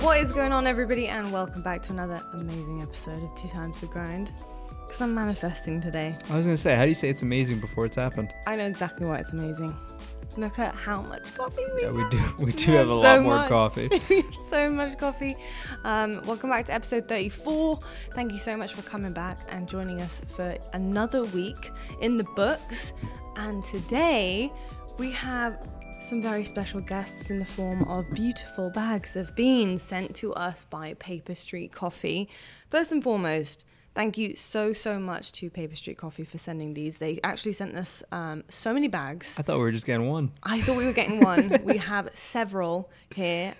What is going on, everybody, and welcome back to another amazing episode of 2 Times the Grind. Because I'm manifesting today. I was going to say, how do you say it's amazing before it's happened? I know exactly why it's amazing. Look at how much coffee we have. We do have a lot more coffee. We have so much coffee. Welcome back to episode 34. Thank you so much for coming back and joining us for another week in the books. And today we have some very special guests in the form of beautiful bags of beans sent to us by Paper Street Coffee. First and foremost, thank you so much to Paper Street Coffee for sending these. They actually sent us so many bags. I thought we were just getting one. I thought we were getting one. We have several here.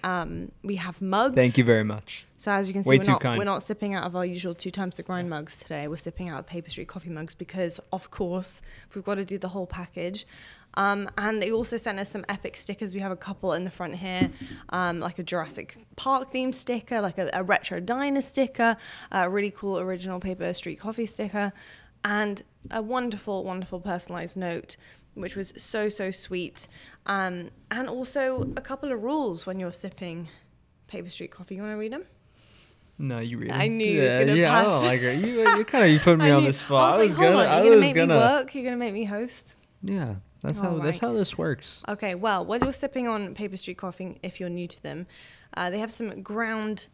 We have mugs. Thank you very much. So as you can see, we're not sipping out of our usual 2 Times the Grind mugs today. We're sipping out of Paper Street Coffee mugs because, of course, we've got to do the whole package. And they also sent us some epic stickers. We have a couple in the front here, like a Jurassic Park themed sticker, like a retro diner sticker, a really cool original Paper Street Coffee sticker, and a wonderful personalized note, which was so sweet. And also a couple of rules when you're sipping Paper Street Coffee. You want to read them? No, you read them. I knew you was gonna pass. I don't like it. You put me on the spot. I was like, hold on, you're gonna make me work? You're gonna make me host? Yeah. That's how this works. Okay, well, while you're sipping on Paper Street Coffee, if you're new to them, they have some ground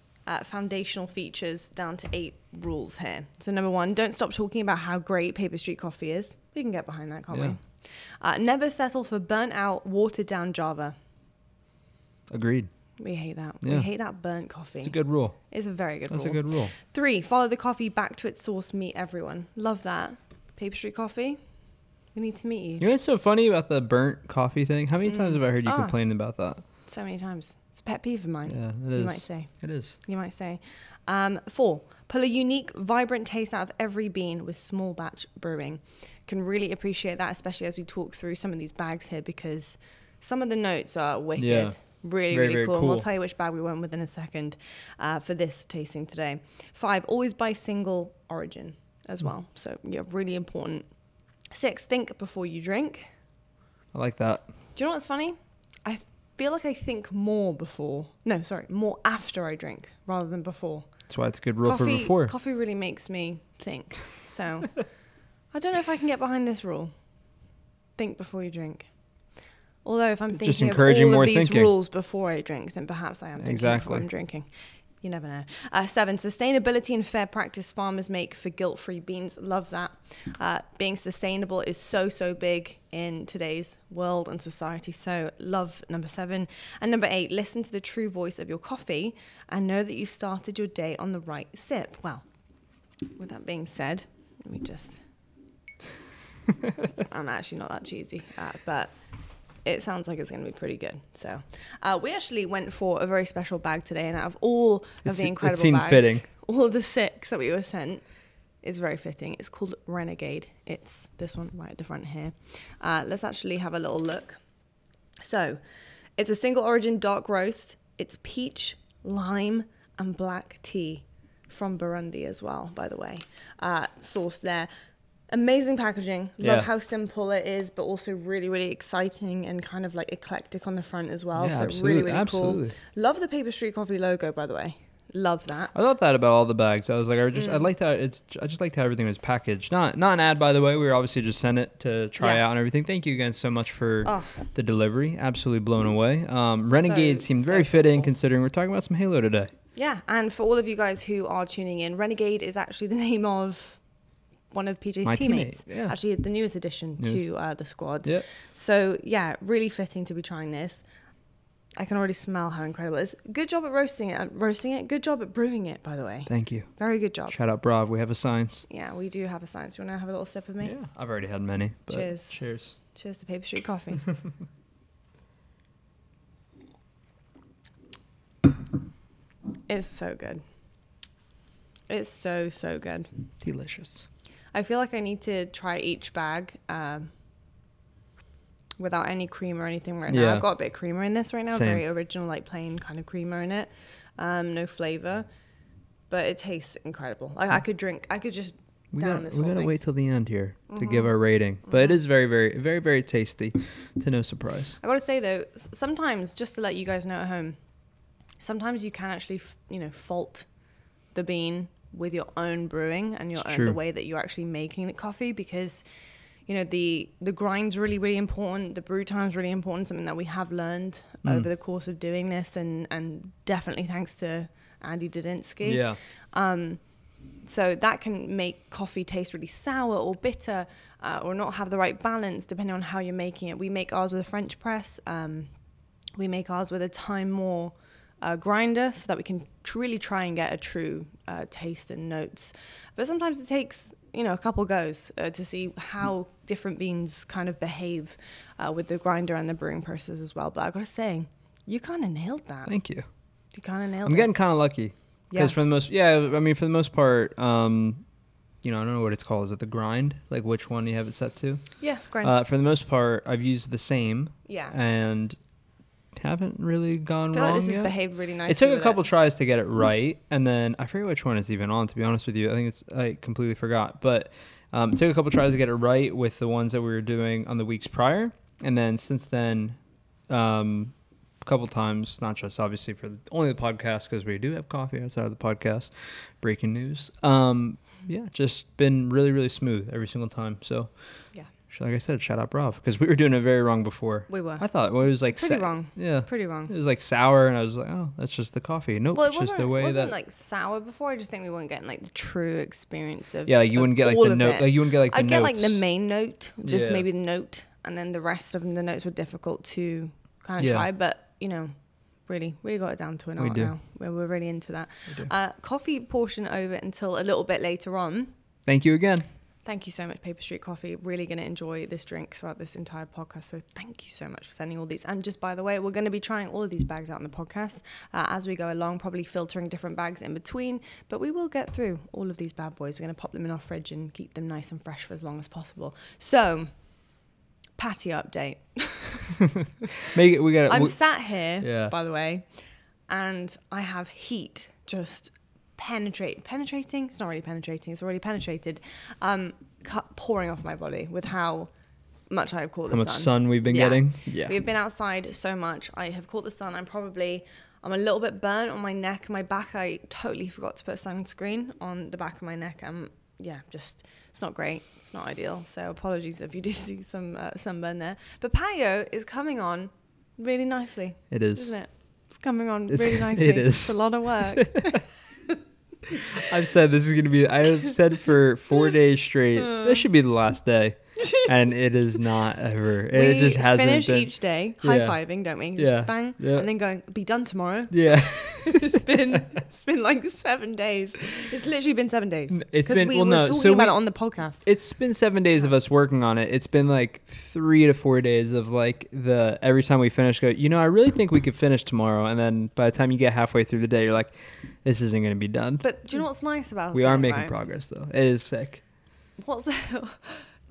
foundational features down to 8 rules here. So number 1, don't stop talking about how great Paper Street Coffee is. We can get behind that, can't we? Never settle for burnt out, watered down Java. Agreed. We hate that. Yeah. We hate that burnt coffee. It's a good rule. It's a very good rule. That's a good rule. 3, follow the coffee back to its source, meet everyone. Love that. Paper Street Coffee. We need to meet you. You know what's so funny about the burnt coffee thing? How many times have I heard you complain about that? So many times. It's a pet peeve of mine. Yeah, it is. You might say. It is. You might say. 4, pull a unique, vibrant taste out of every bean with small batch brewing. Can really appreciate that, especially as we talk through some of these bags here, because some of the notes are wicked. Yeah. Really cool. And we'll tell you which bag we went with in a second for this tasting today. 5, always buy single origin as well. So, yeah, really important. 6, think before you drink. I like that. Do you know what's funny? I feel like I think more after I drink rather than before. That's why it's a good rule for before. Coffee really makes me think. So I don't know if I can get behind this rule. Think before you drink. Although if I'm thinking of all of these rules before I drink, then perhaps I am thinking before I'm drinking. You never know. 7, sustainability and fair practice farmers make for guilt-free beans. Love that. Being sustainable is so big in today's world and society. So love number 7. And number 8, listen to the true voice of your coffee and know that you started your day on the right sip. Well, with that being said, let me just... I'm actually not that cheesy, but... it sounds like it's going to be pretty good. So we actually went for a very special bag today, and out of all of the incredible bags, fitting. All of the 6 that we were sent, is very fitting. It's called Renegade. It's this one right at the front here. Let's actually have a little look. So it's a single origin dark roast. It's peach, lime, and black tea from Burundi as well, by the way. Sourced there. Amazing packaging. Love how simple it is, but also really exciting and kind of like eclectic on the front as well. Yeah, so really cool. Love the Paper Street Coffee logo, by the way. Love that. I thought that about all the bags. I was like, I just liked how everything was packaged. Not an ad, by the way. We were obviously just sent it to try out and everything. Thank you again so much for the delivery. Absolutely blown away. Renegade seemed very fitting considering we're talking about some Halo today. Yeah, and for all of you guys who are tuning in, Renegade is actually the name of one of PJ's teammates. Yeah. Actually, the newest addition to the squad. Yep. So, yeah, really fitting to be trying this. I can already smell how incredible it is. Good job at roasting it. Good job at brewing it, by the way. Thank you. Very good job. Shout out, Brav. We have a science. Yeah, we do have a science. You want to have a little sip with me? Yeah, I've already had many. But cheers. Cheers. Cheers to Paper Street Coffee. It's so good. It's so good. Delicious. I feel like I need to try each bag without any cream or anything right now. I've got a bit of creamer in this right now. Same. Very original, like plain kind of creamer in it. No flavor, but it tastes incredible. Like I could just down this whole thing. We gotta wait till the end here to give our rating, but it is very tasty. To no surprise. I gotta say though, sometimes just to let you guys know at home, sometimes you can actually, fault the bean with your own brewing and the way that you're actually making the coffee, because the grind's really, really important. The brew time's really important, something that we have learned over the course of doing this, and definitely thanks to Andy Dudinsky. Yeah. So that can make coffee taste really sour or bitter, or not have the right balance depending on how you're making it. We make ours with a French press. We make ours with a Time More grinder, so that we can really try and get a true taste and notes. But sometimes it takes a couple goes to see how different beans kind of behave with the grinder and the brewing process as well. But I gotta say, you kind of nailed that. Thank you. You kind of nailed it. I'm getting kind of lucky. Because for the most part, I don't know what it's called. Is it the grind? Like which one you have it set to? Yeah, grind. For the most part, I've used the same. Yeah. And haven't really gone I feel wrong like this yet. has behaved really nicely. It took a couple tries to get it right, and then I forget which one it's even on, to be honest with you. I completely forgot. But it took a couple tries to get it right with the ones that we were doing on the weeks prior. And then since then, a couple times, not just obviously for only the podcast, because we do have coffee outside of the podcast. Breaking news. Just been really, really smooth every single time. So yeah. Like I said, shout out Brav, because we were doing it very wrong before. We were. I thought it was like pretty wrong. Yeah, pretty wrong. It was like sour, and I was like, oh, that's just the coffee. Nope, it's just the way that. It wasn't like sour before. I just think we weren't getting like the true experience of. Yeah, like you wouldn't get like the note. Like you wouldn't get like the notes. I'd get like the main note, just maybe the note, and then the rest of the notes were difficult to kind of try. But really got it down to an art now. We're really into that. Coffee portion over until a little bit later on. Thank you again. Thank you so much, Paper Street Coffee. Really going to enjoy this drink throughout this entire podcast. So thank you so much for sending all these. And just by the way, we're going to be trying all of these bags out in the podcast as we go along, probably filtering different bags in between. But we will get through all of these bad boys. We're going to pop them in our fridge and keep them nice and fresh for as long as possible. So, Patio update. I'm sat here, by the way, and I have heat just penetrating. It's not really penetrating. It's already penetrated. Pouring off my body with how much I have caught the sun. How much sun we've been getting. Yeah. We've been outside so much. I have caught the sun. I'm a little bit burnt on my neck and my back. I totally forgot to put sunscreen on the back of my neck. It's not great. It's not ideal. So apologies if you do see some sunburn there. But Patio is coming on really nicely. It is. Isn't it? It's coming on really nicely. It is. It's a lot of work. I've said this is going to be, I have said for 4 days straight, this should be the last day. And it is not ever. It just hasn't been. We finish each day high-fiving, don't we? Just bang. Yeah. And then going, be done tomorrow. Yeah. It's been like 7 days. It's literally been 7 days. It's been, we were talking about it on the podcast. It's been 7 days of us working on it. It's been like 3 to 4 days of like every time we finish, go, I really think we could finish tomorrow. And then by the time you get halfway through the day, you're like, this isn't going to be done. But do you know what's nice about it? We are making progress though. It is sick. What's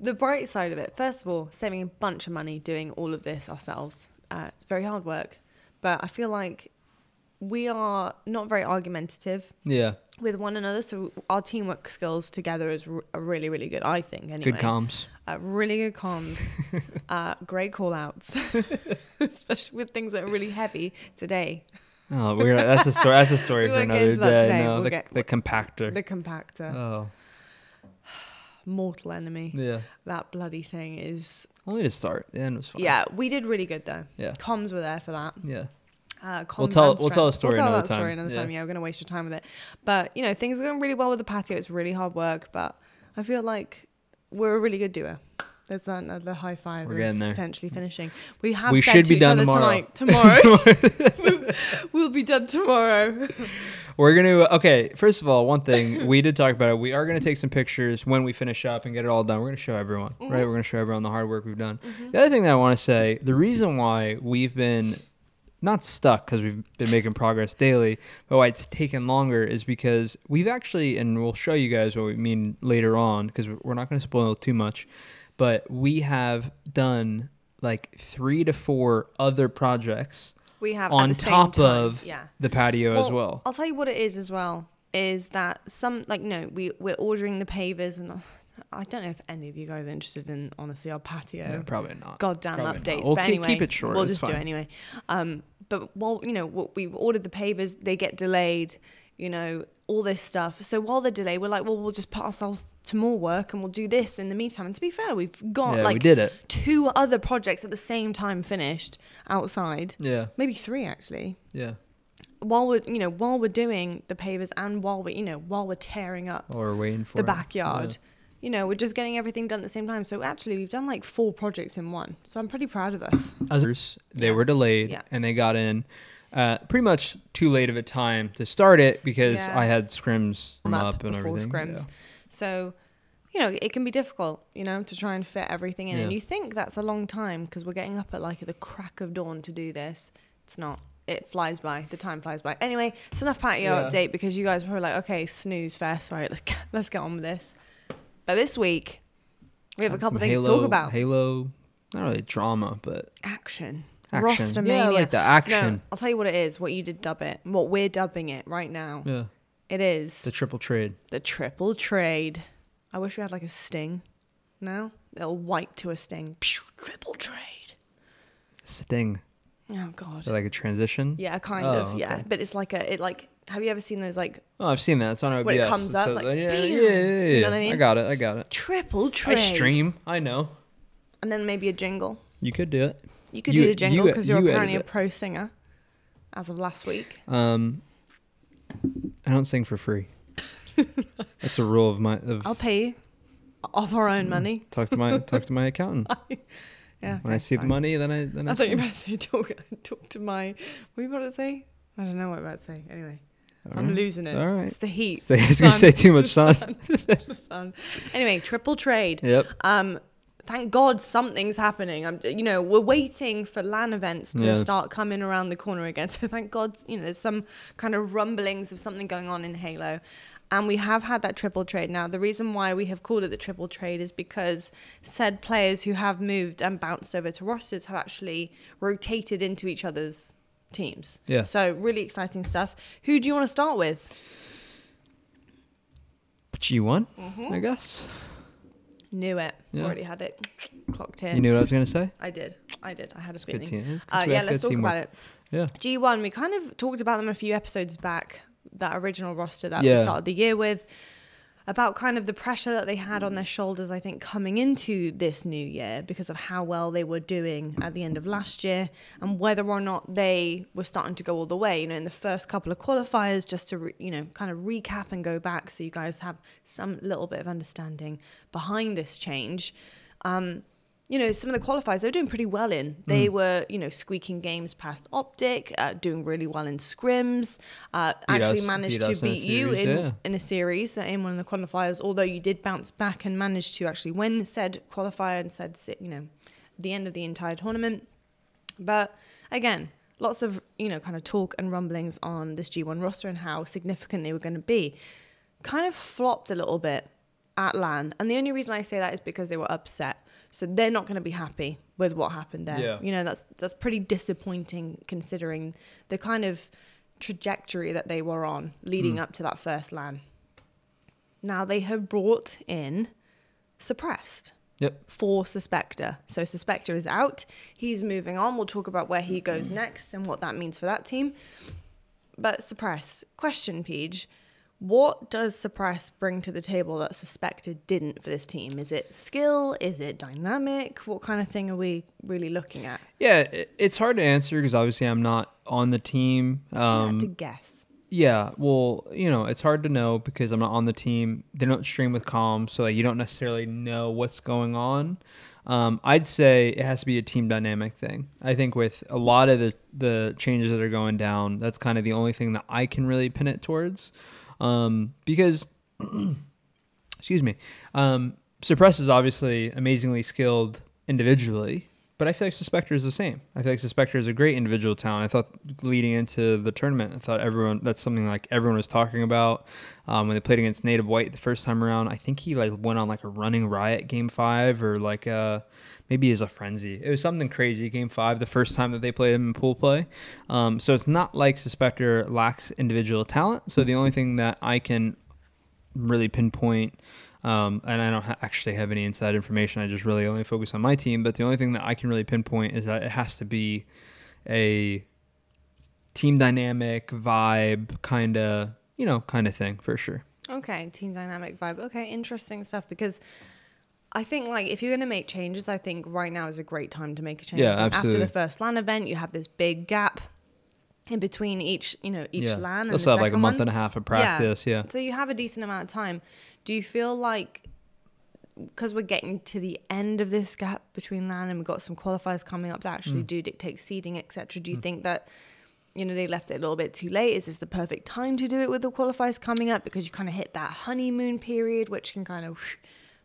the bright side of it? First of all, saving a bunch of money doing all of this ourselves. It's very hard work, but I feel like we are not very argumentative with one another. So our teamwork skills together are really, really good, I think. Anyway. Good comms. Really good comms. Great call outs, especially with things that are really heavy today. Oh, that's a story. That's a story for another day. No, the compactor. The compactor. Oh. Mortal enemy. Yeah. That bloody thing is. Only to start. The end was fine. Yeah, we did really good though. Yeah. Comms were there for that. Yeah. We'll tell a story another time. We'll tell that story another time. Yeah, we're gonna waste your time with it. But things are going really well with the Patio. It's really hard work, but I feel like we're a really good duo. There's another high five. We're getting there. Potentially finishing. We said should be done tomorrow. Tomorrow. We'll be done tomorrow. We're going to, okay, first of all, one thing, we did talk about it. We are going to take some pictures when we finish up and get it all done. We're going to show everyone, right? We're going to show everyone the hard work we've done. The other thing that I want to say, the reason why we've been not stuck because we've been making progress daily, but why it's taken longer is because we've actually, and we'll show you guys what we mean later on because we're not going to spoil too much, but we have done like 3 to 4 other projects. We have on top of the Patio as well. I'll tell you what it is as well, is that we're ordering the pavers, and I don't know if any of you guys are interested in, honestly, our Patio. No, probably not. Goddamn probably updates. Not. But anyway, keep it short. We'll just do it anyway. But while, we've ordered the pavers, they get delayed, all this stuff. So while they're delayed, we're like, well, we'll just put ourselves to more work and we'll do this in the meantime. And to be fair, we've got we did it. 2 other projects at the same time finished outside. Yeah. Maybe 3 actually. Yeah. While we're doing the pavers and while we're tearing up or waiting for the backyard, we're just getting everything done at the same time. So actually we've done like 4 projects in one. So I'm pretty proud of us. Others, they were delayed and they got in pretty much too late of a time to start it because I had scrims up and everything. Scrims. Yeah. So, it can be difficult, to try and fit everything in. Yeah. And you think that's a long time because we're getting up at like the crack of dawn to do this. It's not. It flies by. The time flies by. Anyway, it's enough Patio update because you guys were like, okay, snooze fest. Right, let's get on with this. But this week, we have a couple things to talk about. Halo, not really drama, but action. Roster mania. Yeah, I like the action. No, I'll tell you what it is, what you did dub it, what we're dubbing it right now. Yeah. It is. The triple trade. The triple trade. I wish we had like a sting now. It'll wipe to a sting. Pew, triple trade. Sting. Oh, God. So like a transition? Yeah, kind of, yeah. Okay. But it's like have you ever seen those like... Oh, I've seen that. It's on OBS. When it comes up, like... Yeah. You know what I mean? I got it. Triple trade. I stream. I know. And then maybe a jingle. You could do it. You could do the jingle because you're apparently a pro singer as of last week. I don't sing for free. That's a rule of my... I'll pay you off our own money. Talk to my accountant. Yeah. When I see the money, then I thought you were about to say talk to my... What were you about to say? I don't know what I'm about to say. Anyway. I'm losing it. All right. It's the heat. I was going to say too much sun. It's the sun. Anyway, triple trade. Yep. Thank God something's happening. We're waiting for LAN events to start coming around the corner again. So thank God, there's some kind of rumblings of something going on in Halo. And we have had that triple trade. Now, the reason why we have called it the triple trade is because said players who have moved and bounced over to rosters have actually rotated into each other's teams. Yeah. So really exciting stuff. Who do you want to start with? G1, I guess. Knew it. Yeah. Already had it clocked in. You knew what I was going to say? I did. I had a feeling. Yeah, let's talk about it. Yeah. G1, we kind of talked about them a few episodes back, that original roster that we started the year with, about kind of the pressure that they had on their shoulders, I think, coming into this new year because of how well they were doing at the end of last year and whether or not they were starting to go all the way, in the first couple of qualifiers, just to, kind of recap and go back so you guys have some little bit of understanding behind this change. Some of the qualifiers they were doing pretty well in. They were, squeaking games past Optic, doing really well in scrims, actually managed to beat you in a series, in one of the qualifiers, although you did bounce back and manage to actually win said qualifier and said, the end of the entire tournament. But again, lots of, kind of talk and rumblings on this G1 roster and how significant they were going to be. Kind of flopped a little bit at LAN. And the only reason I say that is because they were upset. So they're not going to be happy with what happened there. Yeah. That's pretty disappointing considering the kind of trajectory that they were on leading up to that first LAN. Now they have brought in Suppressed for Suspector. So Suspector is out. He's moving on. We'll talk about where he goes next and what that means for that team. But Suppressed. Question, Peach. What does Suppress bring to the table that Suspected didn't for this team? Is it skill? Is it dynamic? What kind of thing are we really looking at? Yeah, it's hard to answer because obviously I'm not on the team. You have to guess. Yeah, well, it's hard to know because I'm not on the team. They don't stream with comms, so you don't necessarily know what's going on. I'd say it has to be a team dynamic thing. I think with a lot of the changes that are going down, that's kind of the only thing that I can really pin it towards. Because, excuse me, Suppress is obviously amazingly skilled individually, but I feel like Suspector is the same. I feel like Suspector is a great individual talent. I thought leading into the tournament, that's something like everyone was talking about. When they played against Native White the first time around, I think he went on a running riot game 5 or maybe as a frenzy. It was something crazy game 5 the first time that they played him in pool play. So it's not like Suspector lacks individual talent. So the only thing that I can really pinpoint, and I don't actually have any inside information, I just really only focus on my team, but the only thing that I can really pinpoint is that it has to be a team dynamic vibe kind of thing for sure. Okay, team dynamic vibe. Okay, interesting stuff, because I think, like, if you're going to make changes, I think right now is a great time to make a change. Yeah, absolutely. After the first LAN event, you have this big gap in between each LAN and the second one. Let's have like a month and a half of practice, yeah. So you have a decent amount of time. Do you feel like, because we're getting to the end of this gap between LAN and we've got some qualifiers coming up that actually do dictate seeding, etc., do you think that, they left it a little bit too late? Is this the perfect time to do it with the qualifiers coming up, because you kind of hit that honeymoon period, which can kind of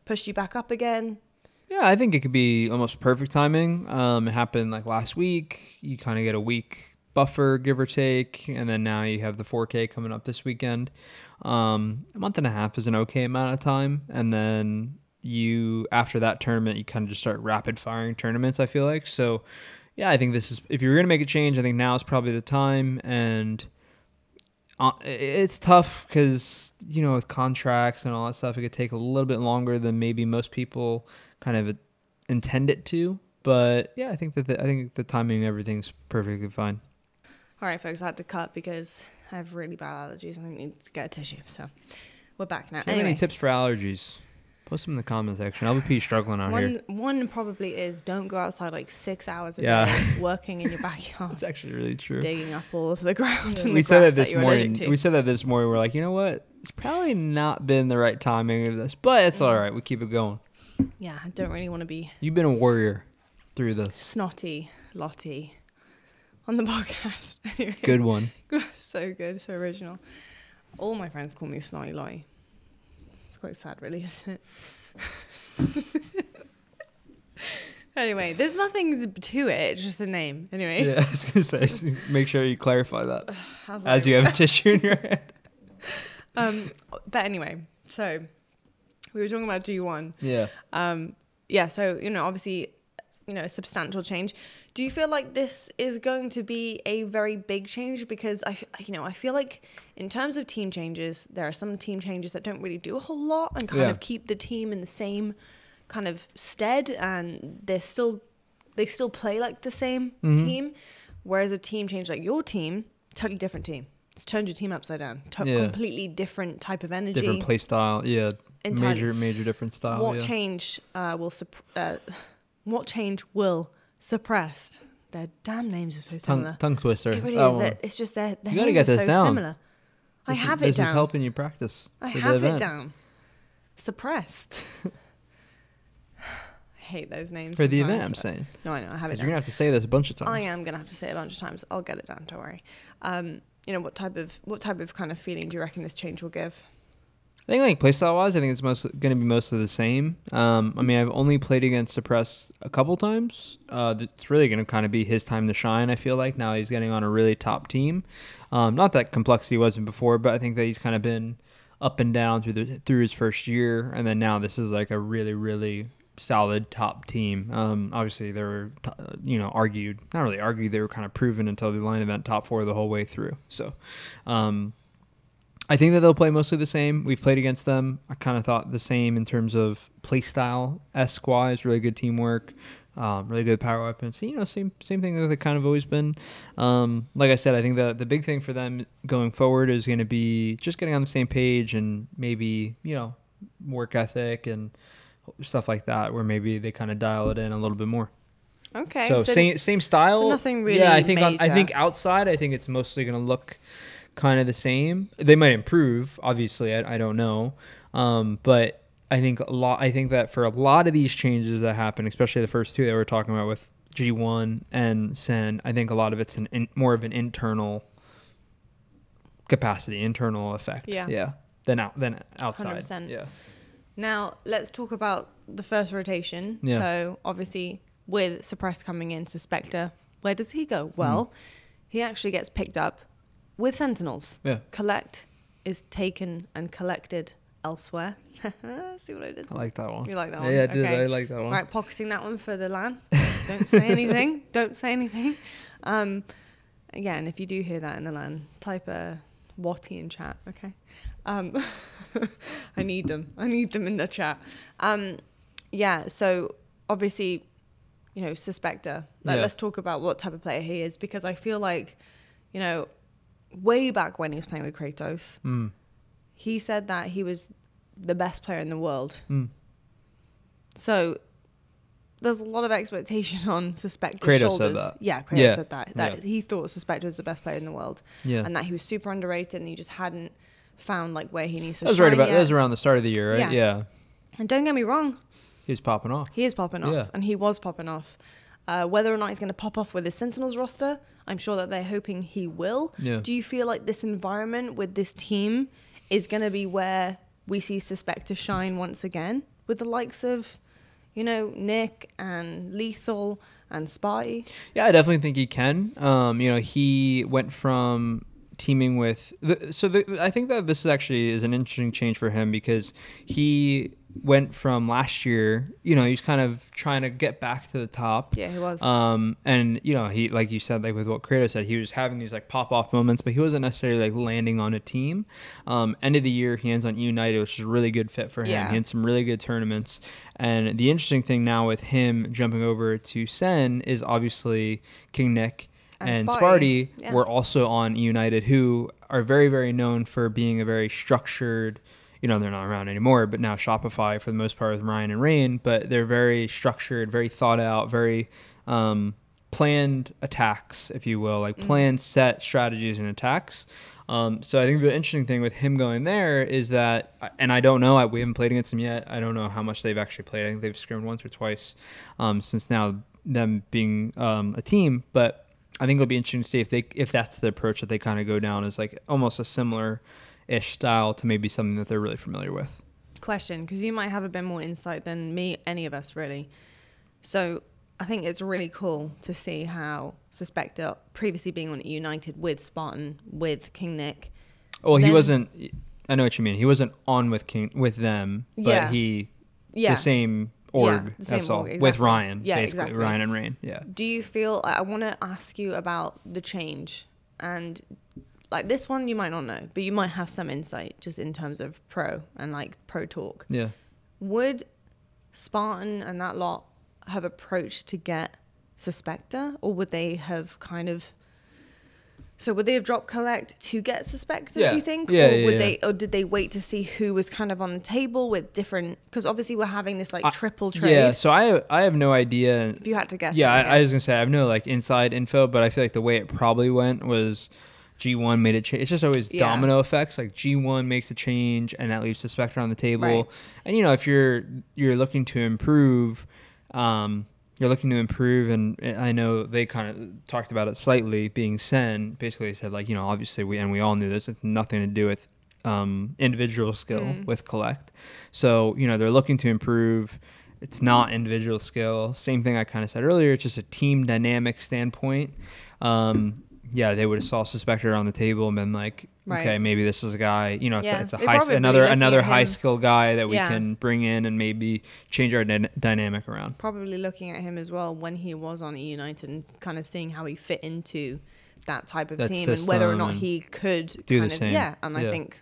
push you back up again? Yeah, I think it could be almost perfect timing. It happened like last week. You kind of get a week buffer, give or take, and then now you have the 4K coming up this weekend. A month and a half is an okay amount of time, and then after that tournament, you kind of just start rapid firing tournaments, I feel like. So yeah, I think if you're going to make a change, I think now is probably the time. And it's tough because, with contracts and all that stuff, it could take a little bit longer than maybe most people kind of intend it to. But yeah, I think the timing and everything's perfectly fine. All right, folks, I had to cut because I have really bad allergies and I need to get a tissue. So we're back now. Anyway. Any tips for allergies? Post them in the comment section. I'll be struggling out here. One probably is don't go outside like 6 hours a day working in your backyard. It's actually really true. Digging up all of the ground and we the said grass that this morning. We said that this morning. We're like, you know what? It's probably not been the right timing of this, but it's all right. We keep it going. Yeah, I don't really want to be. You've been a warrior through this. Snotty Lottie on the podcast. Anyway. Good one. So good, so original. All my friends call me Snotty Lottie. It's quite sad, really, isn't it? Anyway, there's nothing to it. It's just a name. Anyway. Yeah, I was going to say, make sure you clarify that as you have a tissue in your head. But anyway, so we were talking about G1. Yeah. Yeah, so, obviously, a substantial change. Do you feel like this is going to be a very big change? Because I feel like in terms of team changes, there are some team changes that don't really do a whole lot and kind of keep the team in the same kind of stead, and they still play like the same team. Whereas a team change like your team, totally different team. It's turned your team upside down. Completely different type of energy. Different play style. Yeah. Entirely. Major different style. What change will suppress? Their damn names are so similar. Tongue twister. It really is. It's just their names are so similar. I have it down. This is helping you practice. I have it down. Suppressed. I hate those names. For the event, I'm saying. No, I know. I have it down. You're going to have to say this a bunch of times. I am going to have to say it a bunch of times. I'll get it down. Don't worry. What type of kind of feeling do you reckon this change will give? I think like playstyle wise, I think it's going to be mostly the same. I've only played against Suppress a couple times. It's really going to kind of be his time to shine, I feel like. Now he's getting on a really top team. Not that complexity wasn't before, but I think that he's kind of been up and down through his first year, and then now this is like a really, really solid top team. Obviously they were, argued, not really argued, they were kind of proven until the line event top 4 the whole way through. So, I think that they'll play mostly the same. We've played against them. I kind of thought the same in terms of play style-esque wise, really good teamwork, really good power weapons. Same thing that they've kind of always been. Like I said, I think the big thing for them going forward is going to be just getting on the same page and maybe, work ethic and stuff like that, where maybe they kind of dial it in a little bit more. Okay. So same style. So nothing really I think major. I think outside, I think it's mostly going to look kind of the same. They might improve, obviously. I don't know, but I think that for a lot of these changes that happen, especially the first two that we're talking about with G1 and Sen, I think a lot of it's more of an internal capacity, internal effect. Yeah. Than outside. 100%. Yeah. Now let's talk about the first rotation. Yeah. So obviously with Suppress coming in, Suspector, where does he go? Well, he actually gets picked up with Sentinels. Yeah. Collect is taken and collected elsewhere. See what I did? I like that one. You like that one? Yeah, I did. I like that one. Right, pocketing that one for the LAN. Don't say anything. Don't say anything. Again, if you do hear that in the LAN, type a Watty in chat, okay? I need them. I need them in the chat. So obviously, Suspector. Let's talk about what type of player he is, because I feel like, you know, way back when he was playing with Kratos, he said that he was the best player in the world. So there's a lot of expectation on Suspector's shoulders. Said that. Yeah, Kratos said that he thought Suspector was the best player in the world, and that he was super underrated, and he just hadn't found like where he needs to shine yet. That was around the start of the year, right? Yeah. And don't get me wrong, he's popping off. He is popping off, and he was popping off. Whether or not he's going to pop off with his Sentinels roster, I'm sure that they're hoping he will. Yeah. Do you feel like this environment with this team is going to be where we see Suspector shine once again with the likes of, you know, Nick and Lethal and Spy? Yeah, I definitely think he can. You know, he went from teaming with... I think that this actually is an interesting change for him, because he went from last year, you know, he's kind of trying to get back to the top. Yeah, he was. And, you know, he, like you said, like with what Kratos said, he was having these like pop-off moments, but he wasn't necessarily like landing on a team. End of the year, he ends on United, which is a really good fit for him. Yeah. He had some really good tournaments. And the interesting thing now with him jumping over to Sen is obviously King Nick and Sparty were also on United, who are very, very known for being a very structured, you know, they're not around anymore, but now Shopify for the most part with Ryan and Rain, but they're very structured, very thought out, very planned attacks, if you will, like planned set strategies and attacks. So I think the interesting thing with him going there is that, and I don't know, we haven't played against him yet. I don't know how much they've actually played. I think they've scrimmed once or twice since now them being a team, but I think it'll be interesting to see if that's the approach that they kind of go down, as like almost a similar-ish style to maybe something that they're really familiar with. Question, because you might have a bit more insight than me, any of us really. So I think it's really cool to see how Suspector, previously being on United with Spartan, with King Nick. Well, he wasn't. I know what you mean. He wasn't on with them, but the same org. That's all. Exactly. With Ryan, basically. Exactly. Ryan and Rain. Yeah. Do you feel? I want to ask you about the change, and like this one, you might not know, but you might have some insight just in terms of pro and like pro talk. Yeah. Would Spartan and that lot have approached to get Suspector, or would they have kind of? So would they have dropped Collect to get Suspector, do you think? Or did they wait to see who was kind of on the table with different... Because obviously we're having this like triple trade. Yeah, so I have no idea. If you had to guess. Yeah, I was going to say I have no like inside info, but I feel like the way it probably went was G1 made a change. It's just always domino effects. Like G1 makes a change and that leaves Suspector on the table. Right. And, you know, if you're looking to improve... and I know they kind of talked about it slightly, being Sen basically said, like, you know, obviously we all knew this, it's nothing to do with individual skill with Collect. So, you know, they're looking to improve. It's not individual skill. Same thing I kind of said earlier, it's just a team dynamic standpoint. They would have saw Suspector on the table and been like, okay, maybe this is a guy, you know, it's another high skill guy that we can bring in and maybe change our dynamic around. Probably looking at him as well when he was on United and kind of seeing how he fit into that type of team and whether or not he could do the same. I think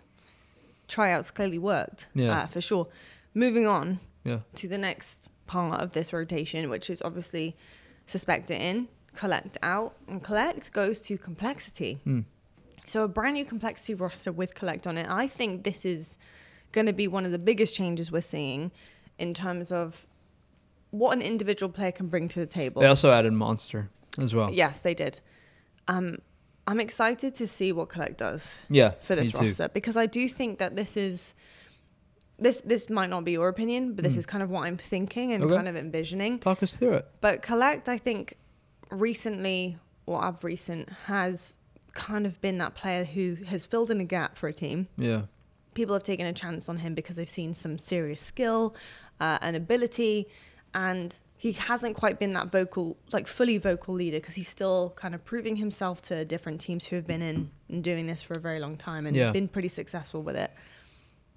tryouts clearly worked for sure. Moving on to the next part of this rotation, which is obviously Suspector in, Collect out, and Collect goes to Complexity. So a brand new Complexity roster with Collect on it. I think this is going to be one of the biggest changes we're seeing in terms of what an individual player can bring to the table. They also added Monster as well. Yes, they did. I'm excited to see what Collect does for this roster, because I do think that this might not be your opinion, but this is kind of what I'm thinking and kind of envisioning. Talk us through it. But Collect, I think recently, or has kind of been that player who has filled in a gap for a team. Yeah. People have taken a chance on him because they've seen some serious skill and ability, and he hasn't quite been that fully vocal leader, because he's still kind of proving himself to different teams who have been in and doing this for a very long time and been pretty successful with it.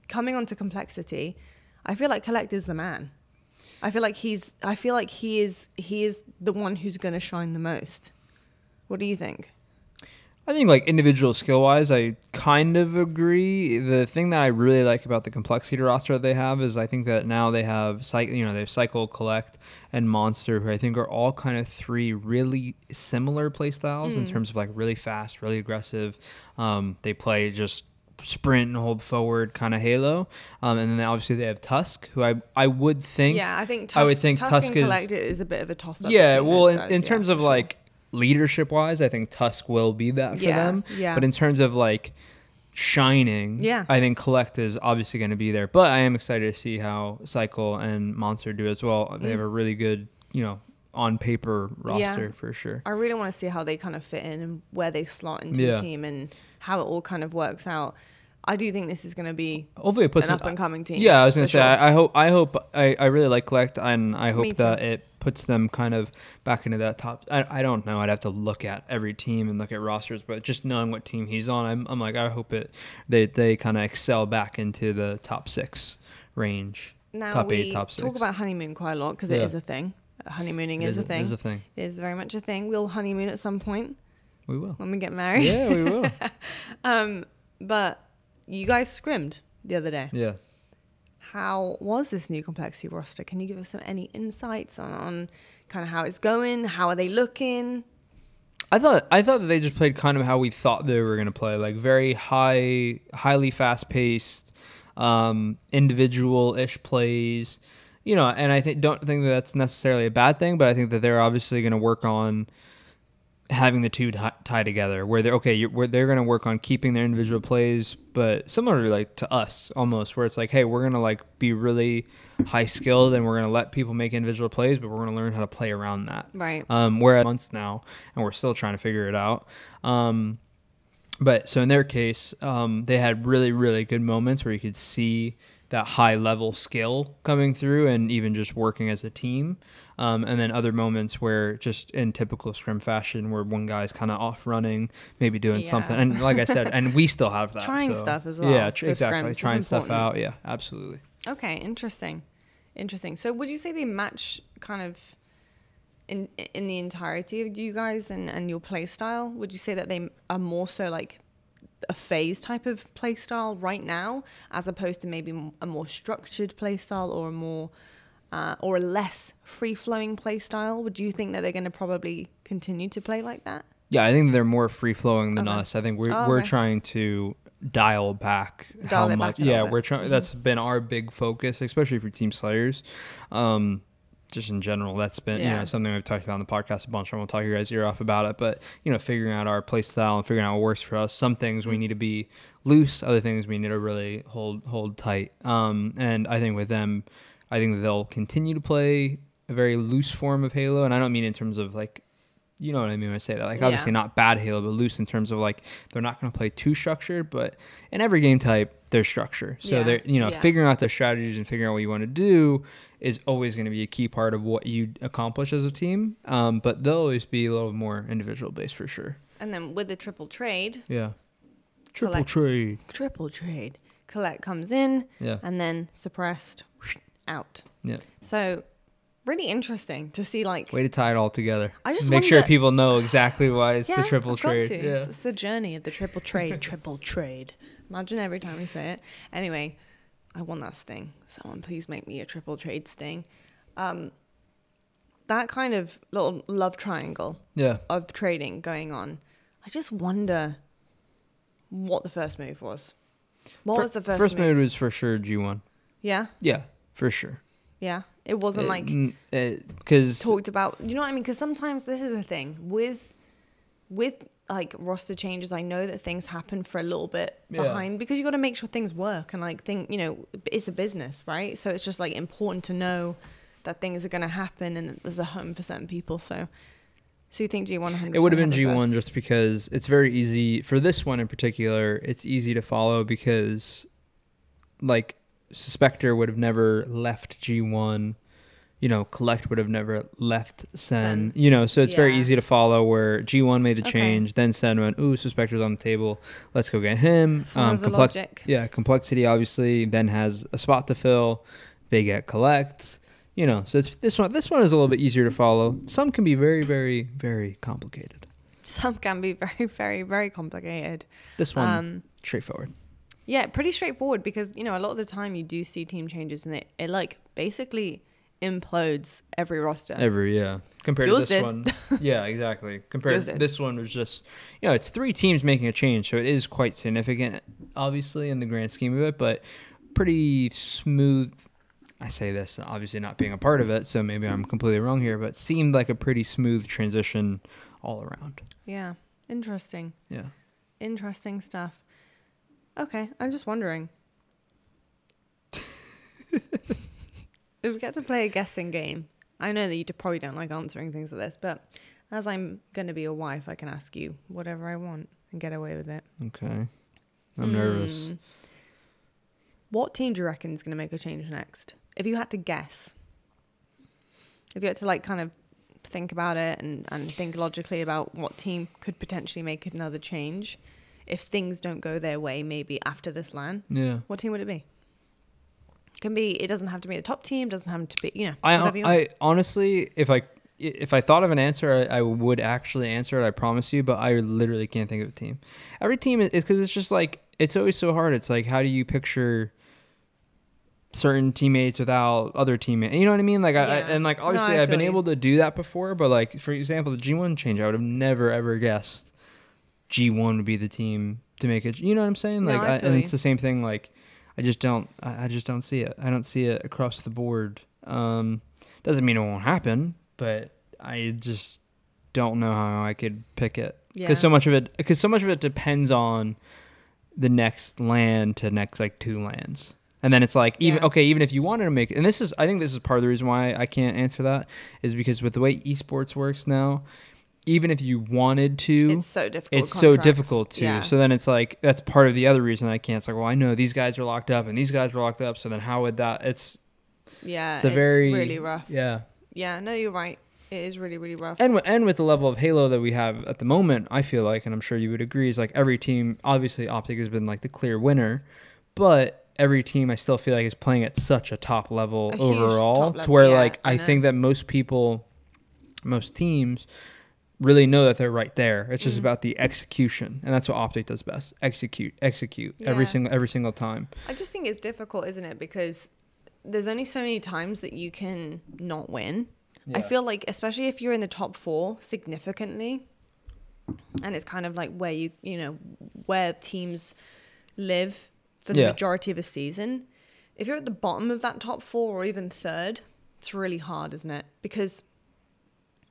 Coming on to Complexity, I feel like Collect is the man. I feel like he is the one who's going to shine the most. What do you think? I think like individual skill wise, I kind of agree. The thing that I really like about the complexity roster that they have is I think that now they have they have Cycle, Collect, and Monster, who I think are all kind of 3 really similar play styles in terms of like really fast, really aggressive. They play just sprint and hold forward kind of Halo, and then obviously they have Tusk, who I would think I think Tusk and Collect is a bit of a toss up. Yeah, well, in terms of like leadership wise, I think Tusk will be that for them. Yeah. But in terms of like shining, I think Collect is obviously going to be there. But I am excited to see how Cycle and Monster do as well. They have a really good, on paper roster for sure. I really want to see how they kind of fit in and where they slot into the team and how it all kind of works out. I do think this is going to be an up and coming team. Yeah, I was going to say, I really like Collect, and I hope that it puts them kind of back into that top. I don't know. I'd have to look at every team and look at rosters, but just knowing what team he's on, I'm like, I hope they kind of excel back into the top 6 range. Now top 8, top 6. Talk about honeymoon quite a lot because it is a thing. Honeymooning is a thing. It is a thing. It is very much a thing. We'll honeymoon at some point. We will. When we get married. Yeah, we will. But you guys scrimmed the other day. Yeah. How was this new complexity roster? Can you give us any insights on kind of how it's going? How are they looking? I thought that they just played kind of how we thought they were going to play, like very highly fast-paced, individual-ish plays, and I don't think that that's necessarily a bad thing, but I think that they're obviously going to work on having the two tie together, where they're going to work on keeping their individual plays, but similarly like to us almost, where it's like, hey, we're going to like be really high skilled and we're going to let people make individual plays, but we're going to learn how to play around that. Right. We're at months now and we're still trying to figure it out. But so in their case, they had really, really good moments where you could see that high level skill coming through and even just working as a team. And then other moments where just in typical scrim fashion where one guy's kind of off running, maybe doing something. And like I said, and we still have that. Trying stuff as well. Yeah, exactly. Trying stuff out. Yeah, absolutely. Okay, interesting. So would you say they match kind of in the entirety of you guys and your play style? Would you say that they are more so like a phase type of play style right now, as opposed to maybe a more structured play style or a more or a less free-flowing play style? Would you think that they're going to probably continue to play like that? Yeah, I think they're more free-flowing than us. I think we're trying to dial back how much. Yeah, we're trying. Mm-hmm. That's been our big focus, especially for Team Slayers. Just in general, that's been something we've talked about on the podcast a bunch. I won't talk your guys' ear off about it, but figuring out our play style and figuring out what works for us. Some things we need to be loose, other things we need to really hold tight. And I think with them, I think they'll continue to play a very loose form of Halo, and I don't mean in terms of like, you know what I mean when I say that. Like obviously not bad Halo, but loose in terms of like they're not going to play too structured, but in every game type there's structure. So they're figuring out their strategies and figuring out what you want to do is always going to be a key part of what you accomplish as a team. But they'll always be a little more individual based for sure. And then with the triple trade. Yeah. Triple trade. Collect comes in and then suppressed out. Yeah. So really interesting to see, like, way to tie it all together. I just make sure people know exactly why it's the triple trade. It's the journey of the triple trade. Triple trade. Imagine every time we say it. Anyway, I want that sting. Someone please make me a triple trade sting. That kind of little love triangle of trading going on. I just wonder what the first move was. What was the first move? Move was for sure G1. Yeah? Yeah, for sure. Yeah. It wasn't because talked about, you know what I mean? Because sometimes this is a thing with like roster changes. I know that things happen for a little bit behind because you got to make sure things work and like it's a business, right? So it's just like important to know that things are going to happen and that there's a home for certain people. So you think G1 100%? It would have been G1 just because it's very easy for this one in particular. It's easy to follow because like Suspector would have never left G1, Collect would have never left Sen, so it's very easy to follow where G1 made the change, then Sen went, ooh, Suspector's on the table, let's go get him. Logic. Yeah, Complexity obviously then has a spot to fill, they get Collect, so it's this one is a little bit easier to follow. Some can be very, very, very complicated. Some can be very, very, very complicated. This one, straightforward. Yeah, pretty straightforward because, you know, a lot of the time you do see team changes and it like basically implodes every roster. Compared Yours to this did. one. Yeah, exactly. Compared to this one was just, you know, it's 3 teams making a change, so it is quite significant, obviously, in the grand scheme of it, but pretty smooth. I say this, obviously not being a part of it, so maybe I'm completely wrong here, but seemed like a pretty smooth transition all around. Yeah. Interesting. Yeah. Interesting stuff. Okay, I'm just wondering. If we get to play a guessing game, I know that you probably don't like answering things like this, but as I'm going to be your wife, I can ask you whatever I want and get away with it. Okay. I'm nervous. What team do you reckon is going to make a change next? If you had to guess. If you had to like kind of think about it and think logically about what team could potentially make another change if things don't go their way maybe after this LAN. Yeah. What team would it be? It doesn't have to be the top team, doesn't have to be, you know, whatever you want. I honestly, if I thought of an answer, I would actually answer it, I promise you, but I literally can't think of a team. Every team is because it's just like, it's always so hard. It's like, how do you picture certain teammates without other teammates? You know what I mean? Like, yeah. Obviously I've been able to do that before, but like, for example, the G1 change, I would have never ever guessed G1 would be the team to make it. You know what I'm saying? Like, and it's the same thing. Like, I just don't see it. I don't see it across the board. Doesn't mean it won't happen, but I just don't know how I could pick it. Because so much of it depends on the next LAN to next like 2 LANs. And then it's like, even if you wanted to make it, and I think this is part of the reason why I can't answer that, is because with the way esports works now, even if you wanted to, it's so difficult. It's so difficult to. Yeah. So then it's like, that's part of the other reason I can't. It's like, well, I know these guys are locked up and these guys are locked up. So then how would that? It's really rough. Yeah. Yeah. No, you're right. It is really, really rough. And with the level of Halo that we have at the moment, I feel like, and I'm sure you would agree, is like every team. Obviously, Optic has been like the clear winner, but every team I still feel like is playing at such a top level overall, to where like I think that most teams really know that they're right there. It's just about the execution, and that's what Optic does best. Execute every single time. I just think it's difficult, isn't it? Because there's only so many times that you can not win. Yeah. I feel like, especially if you're in the top 4 significantly, and it's kind of like where you know where teams live for the majority of a season. If you're at the bottom of that top 4 or even third, it's really hard, isn't it? Because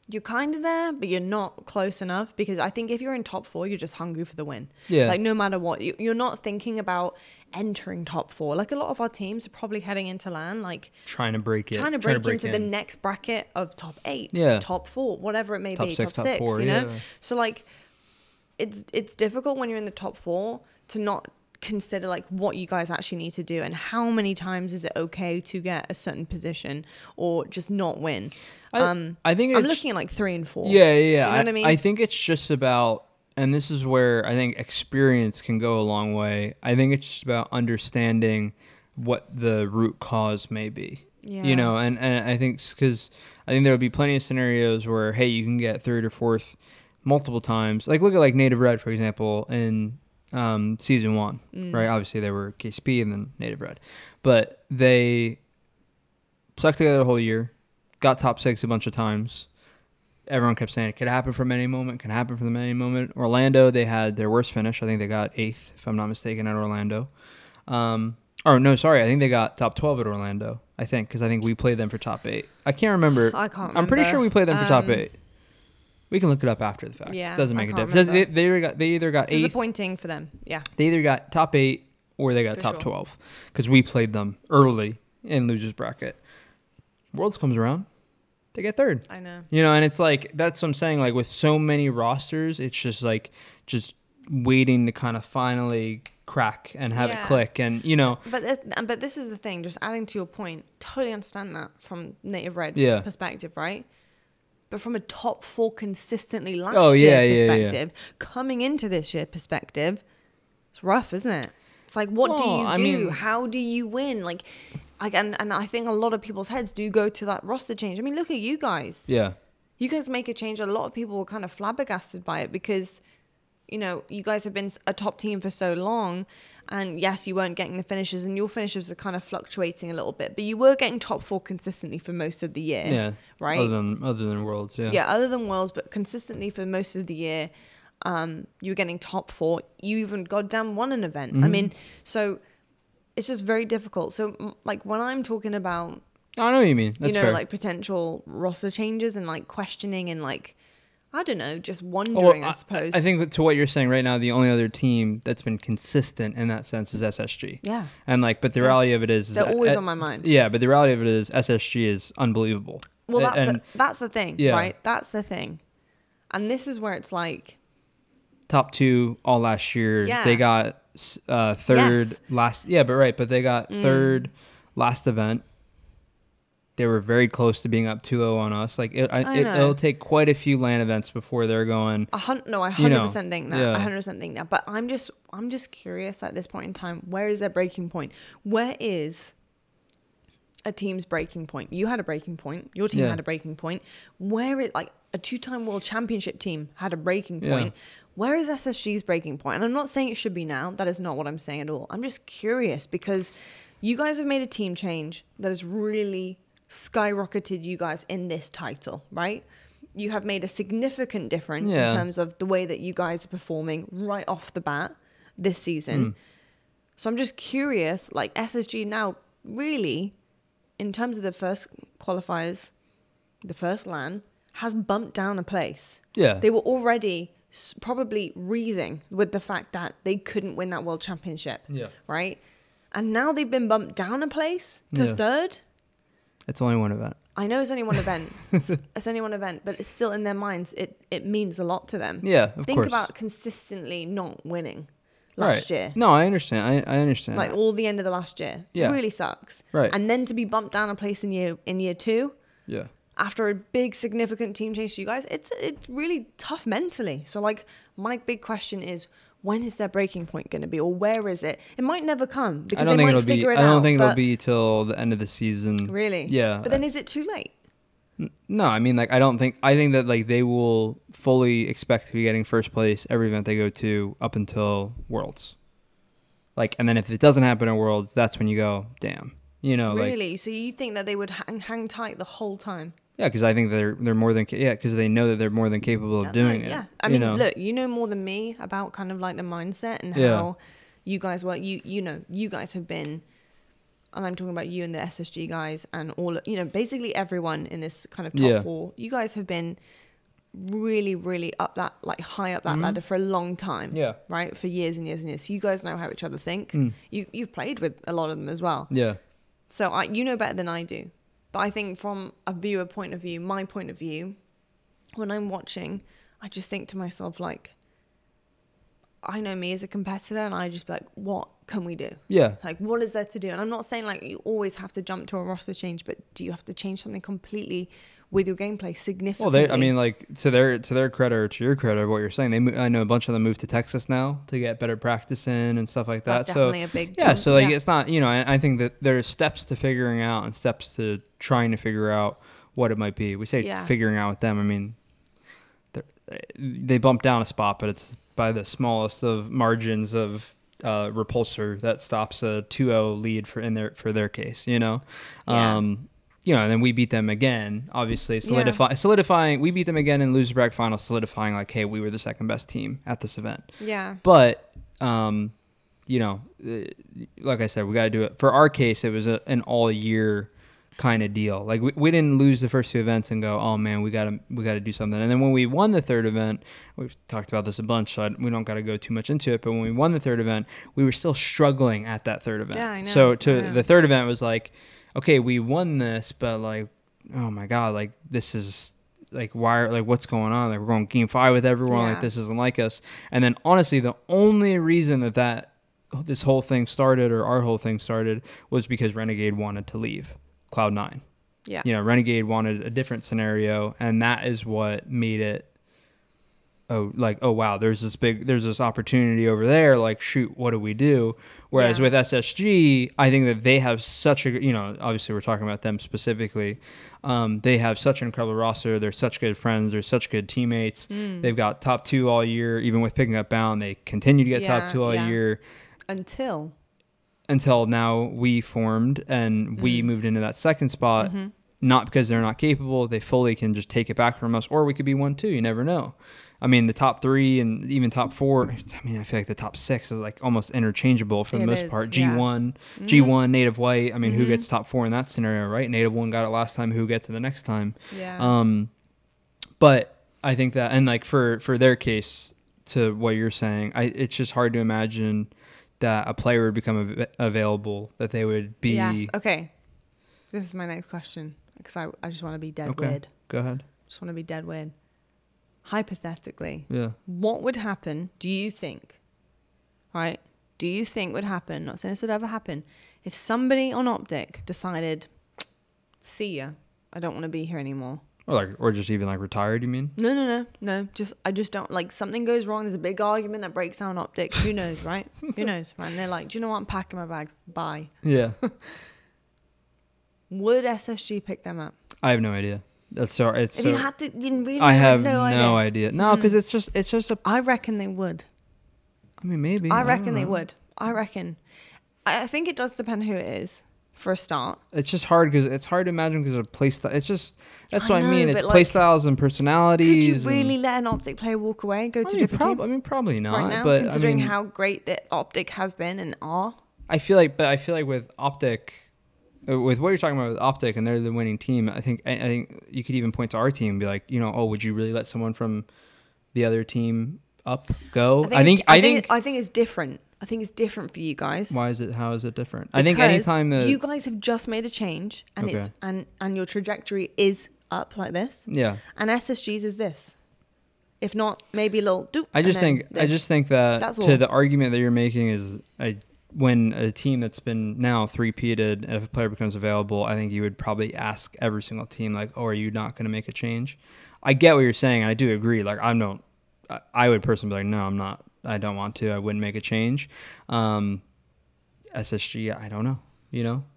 you're kind of there, but you're not close enough. Because I think if you're in top 4, you're just hungry for the win. Yeah. Like, no matter what, you're not thinking about entering top 4. Like, a lot of our teams are probably heading into LAN, like trying to break into the next bracket of top 8, top 4, whatever it may be, top 6, 4, you know. So like, it's difficult when you're in the top 4 to not consider like what you guys actually need to do and how many times is it okay to get a certain position or just not win. I think I'm looking at like 3 and 4. Yeah. You know what I mean? I think it's just about, and this is where I think experience can go a long way. I think it's just about understanding what the root cause may be. Yeah. You know, and I think because I think there will be plenty of scenarios where, hey, you can get 3rd or 4th multiple times. Like, look at like Native Red, for example, in season 1, right? Obviously they were KCP and then Native Red, but they stuck together the whole year, got top 6 a bunch of times. Everyone kept saying it could happen from any moment, can happen from any moment. Orlando, they had their worst finish. I think they got 8th, if I'm not mistaken, at Orlando. I think they got top 12 at Orlando, I think, because I think we played them for top 8. I can't remember. I'm pretty sure we played them for top 8. We can look it up after the fact. Yeah, it doesn't make a difference. They either got 8th. Disappointing for them. Yeah. They either got top 8 or they got top 12 because we played them early in losers bracket. Worlds comes around, they get 3rd. I know. You know, and it's like, that's what I'm saying. Like, with so many rosters, it's just like waiting to kind of finally crack and have it click, and you know. But this is the thing. Just adding to your point, totally understand that from Native Red's perspective, right? But from a top 4 consistently last year perspective, coming into this year perspective, it's rough, isn't it? It's like, what do you do? How do you win? And I think a lot of people's heads do go to that roster change. I mean, look at you guys. Yeah. You guys make a change. A lot of people were kind of flabbergasted by it because, you know, you guys have been a top team for so long. And yes, you weren't getting the finishes, and your finishes are kind of fluctuating a little bit, but you were getting top 4 consistently for most of the year. Yeah. Right. Other than Worlds. Yeah. Yeah. Other than Worlds, but consistently for most of the year, you were getting top 4. You even goddamn won an event. Mm-hmm. I mean, so it's just very difficult. So like when I'm talking about, I know what you mean. That's fair. Like potential roster changes and like questioning and like, I don't know, just wondering, I suppose. I think to what you're saying right now, the only other team that's been consistent in that sense is SSG. Yeah. And like, but the reality of it is they're always on my mind. Yeah, but the reality of it is SSG is unbelievable. Well, that's the thing, right? That's the thing. And this is where it's like top 2 all last year. Yeah. They got third last. Yeah, but they got third last event. They were very close to being up 2-0 on us. Like it'll take quite a few LAN events before they're going. I 100% think that. Yeah. 100% think that. But I'm just curious at this point in time. Where is their breaking point? Where is a team's breaking point? You had a breaking point. Your team had a breaking point. Where is like a 2-time world championship team had a breaking point? Yeah. Where is SSG's breaking point? And I'm not saying it should be now. That is not what I'm saying at all. I'm just curious because you guys have made a team change that has really skyrocketed you guys in this title, right? You have made a significant difference in terms of the way that you guys are performing right off the bat this season. So I'm just curious, like SSG now really, in terms of the first qualifiers, the first LAN, has bumped down a place. Yeah. They were already probably wreathing with the fact that they couldn't win that world championship. Yeah. Right? And now they've been bumped down a place to third. It's only one event. I know it's only one event. It's only one event, but it's still in their minds. It means a lot to them. Yeah, of course. Think about consistently not winning last year. No, I understand. I understand. Like all the end of the last year. Yeah. It really sucks. Right. And then to be bumped down a place in year 2. Yeah. After a big significant team change to you guys, it's really tough mentally. So like my big question is, when is their breaking point going to be, or where is it? It might never come because they might figure it out. I don't think it'll be till the end of the season. Really? Yeah. But then is it too late? No, I mean, like, I think that like they will fully expect to be getting first place every event they go to up until Worlds. Like, and then if it doesn't happen at Worlds, that's when you go, damn, Really? Like, so you think that they would hang tight the whole time? Yeah, because I think they're more than because they know that they're more than capable of doing it. Yeah, I mean, look, you know more than me about kind of like the mindset and how you guys work. You guys have been, and I'm talking about you and the SSG guys and all, basically everyone in this kind of top 4. You guys have been really, really high up that ladder for a long time. Yeah, right, for years and years and years. So you guys know how each other think. You've played with a lot of them as well. Yeah. So you know better than I do. But I think from a viewer point of view, my point of view, when I'm watching, I just think to myself, like, I know me as a competitor, and I just be like, what can we do? Yeah. Like, what is there to do? And I'm not saying, like, you always have to jump to a roster change, but do you have to change something completely with your gameplay significantly? Well, to their credit or to your credit, what you're saying, I know a bunch of them moved to Texas now to get better practice in and stuff like that. That's definitely a big jump. So it's not, I think that there's steps to figuring out and steps to trying to figure out what it might be. We say figuring out with them. I mean, they bump down a spot, but it's by the smallest of margins of repulsor that stops a 2-0 lead for their case. And then we beat them again, obviously solidifying. We beat them again in loser bracket final, solidifying like, hey, we were the second best team at this event. Yeah. But like I said, we got to do it. For our case, it was an all year kind of deal. Like we didn't lose the first 2 events and go, oh man, we got to do something. And then when we won the third event, we've talked about this a bunch, so we don't got to go too much into it. But when we won the third event, we were still struggling at that third event. Yeah, I know. So the third event was like, okay, we won this, but like, oh my God, like this is like, what's going on? Like we're going game 5 with everyone. Like this isn't like us. And then honestly, the only reason that this whole thing started, or our whole thing started, was because Renegade wanted to leave Cloud9. Yeah. Renegade wanted a different scenario, and that is what made it oh wow, there's this opportunity over there. Like, shoot, what do we do? Whereas with SSG, I think that they have such a, obviously we're talking about them specifically. They have such an incredible roster. They're such good friends. They're such good teammates. They've got top 2 all year. Even with picking up Bound, they continue to get top 2 all year. Until now we formed and we moved into that second spot. Not because they're not capable. They fully can just take it back from us. Or we could be 1-2. You never know. I mean, the top 3 and even top 4, I mean, I feel like the top 6 is like almost interchangeable for the most part. G1, Native White. I mean, who gets top 4 in that scenario, right? Native 1 got it last time. Who gets it the next time? Yeah. But I think that, and like for their case, to what you're saying, it's just hard to imagine that a player would become available, that they would be. Yes. Okay. This is my next question, because I just want to be dead weird. Go ahead. Just want to be dead weird. Hypothetically, yeah, what would happen, do you think, right? Do you think would happen, not saying this would ever happen, if somebody on Optic decided, see ya, I don't want to be here anymore? Or just even like retired, you mean? No. I just don't, like, something goes wrong. There's a big argument that breaks down Optic. Who knows, right? Who knows, right? And they're like, do you know what? I'm packing my bags. Bye. Yeah. Would SSG pick them up? I have no idea. That's so. It's. If you had to, you really I have no idea. No, because it's just a. I reckon they would. I mean, maybe. I reckon they would. I think it does depend who it is. For a start, it's just hard because it's hard to imagine because of play style. It's just that's what I mean. It's play styles and personalities. Could you really let an Optic player walk away, go to a different team? I mean, probably not. Right now, but considering how great the Optic have been and are. I feel like with Optic, with what you're talking about with Optic, and they're the winning team. I think you could even point to our team and be like, would you really let someone from the other team go? I think it's different. I think it's different for you guys. Why is it? How is it different? Because I think anytime that you guys have just made a change and it's and your trajectory is up like this. Yeah. And SSG's is this. If not, maybe a little doop. I just think that to the argument that you're making is when a team that's been now 3-peated, and if a player becomes available, I think you would probably ask every single team like, "Oh, are you not going to make a change?" I get what you're saying, and I do agree. Like I would personally be like, "No, I'm not. I don't want to. I wouldn't make a change." SSG, I don't know.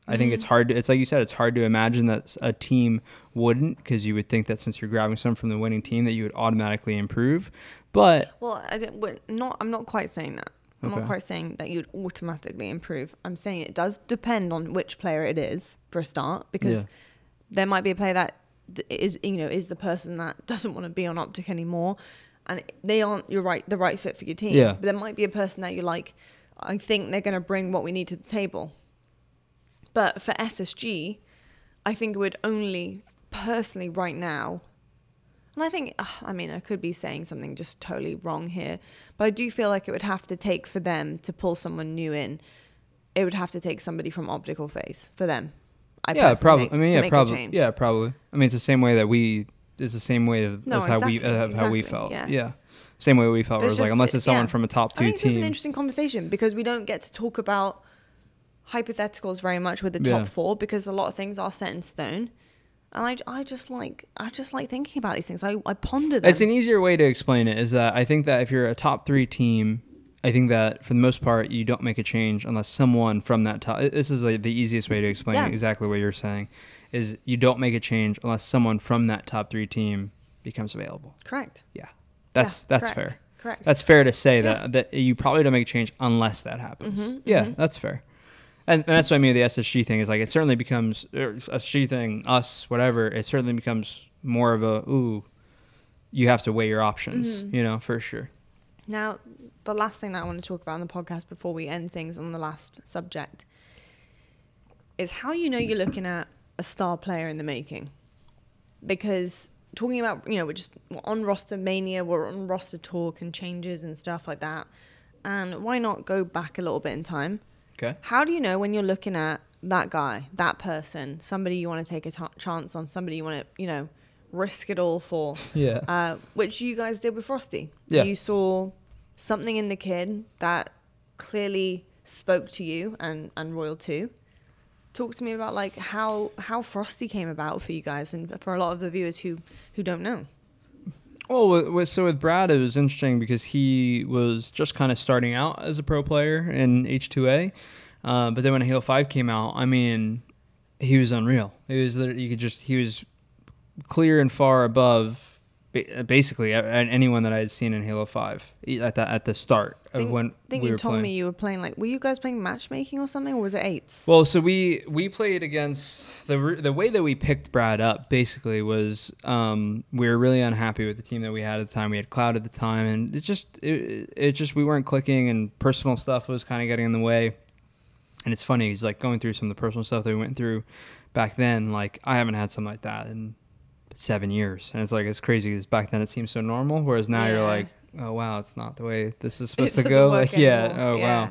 I think it's hard. It's like you said, it's hard to imagine that a team wouldn't, because you would think that since you're grabbing someone from the winning team that you would automatically improve. But I'm not quite saying that. I'm not quite saying that you'd automatically improve. I'm saying it does depend on which player it is for a start, because there might be a player that is the person that doesn't want to be on Optic anymore. And they aren't, the right fit for your team. Yeah. But there might be a person that you're like, I think they're going to bring what we need to the table. But for SSG, I think it would only, personally right now, and I think, I could be saying something just totally wrong here, but I do feel like it would have to take for them to pull someone new in. It would have to take somebody from Optic or FaZe for them. Probably. Probably. I mean, it's the same way that it's the same way as how we felt. Yeah. Same way we felt. It was like, unless it's someone from a top 2 team. I think it's just an interesting conversation, because we don't get to talk about hypotheticals very much with the top 4, because a lot of things are set in stone. And I just like thinking about these things. I ponder them. It's an easier way to explain it is that I think that if you're a top 3 team, I think that for the most part, you don't make a change unless someone from that top. This is the easiest way to explain exactly what you're saying. Is you don't make a change unless someone from that top 3 team becomes available. Correct. Yeah. That's fair. Correct. That's fair to say that you probably don't make a change unless that happens. That's fair. And that's what I mean with the SSG thing is like it certainly becomes SSG thing, us, whatever, it certainly becomes more of you have to weigh your options, for sure. Now, the last thing that I want to talk about on the podcast before we end things on the last subject is how you're looking at a star player in the making. Because talking about, we're on roster mania, we're on roster talk and changes and stuff like that. And why not go back a little bit in time? Okay. How do you know when you're looking at that guy, that person, somebody you want to take a chance on, somebody you want to, risk it all for? Yeah. Which you guys did with Frosty. Yeah. You saw something in the kid that clearly spoke to you and Royal too. Talk to me about like how Frosty came about for you guys and for a lot of the viewers who don't know. Well, so with Brad, it was interesting because he was just kind of starting out as a pro player in H2A. But then when Halo 5 came out, I mean, he was unreal. It was he was clear and far above basically anyone that I had seen in Halo 5 at the start of when we were playing. You told me you were playing, like, were you guys playing matchmaking or something, or was it 8s? Well, so we played against the way that we picked Brad up basically was we were really unhappy with the team that we had at the time. We had Cloud at the time, and it just we weren't clicking, and personal stuff was kind of getting in the way. And it's funny, he's like going through some of the personal stuff that we went through back then. Like, I haven't had something like that in 7 years, and it's like, it's crazy because back then it seemed so normal, whereas now you're like, oh wow, it's not the way this is supposed to go. Like, wow.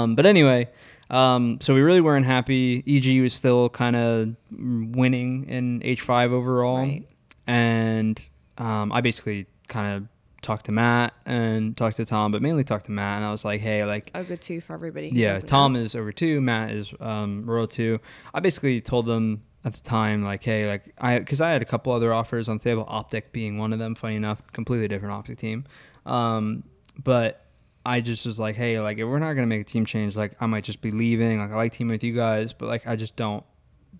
But anyway, so we really weren't happy. EG was still kind of winning in H5 overall, right. And I basically kind of talked to Matt and talked to Tom, but mainly talked to Matt, and I was like, hey, like, over 2 for everybody. Yeah, Tom is over 2, Matt is Royal 2. I basically told them at the time, like, hey, like, because I had a couple other offers on the table, Optic being one of them, funny enough, completely different Optic team. But I just was like, hey, like, if we're not going to make a team change, like, I might just be leaving. Like, I like teaming with you guys, but, like, I just don't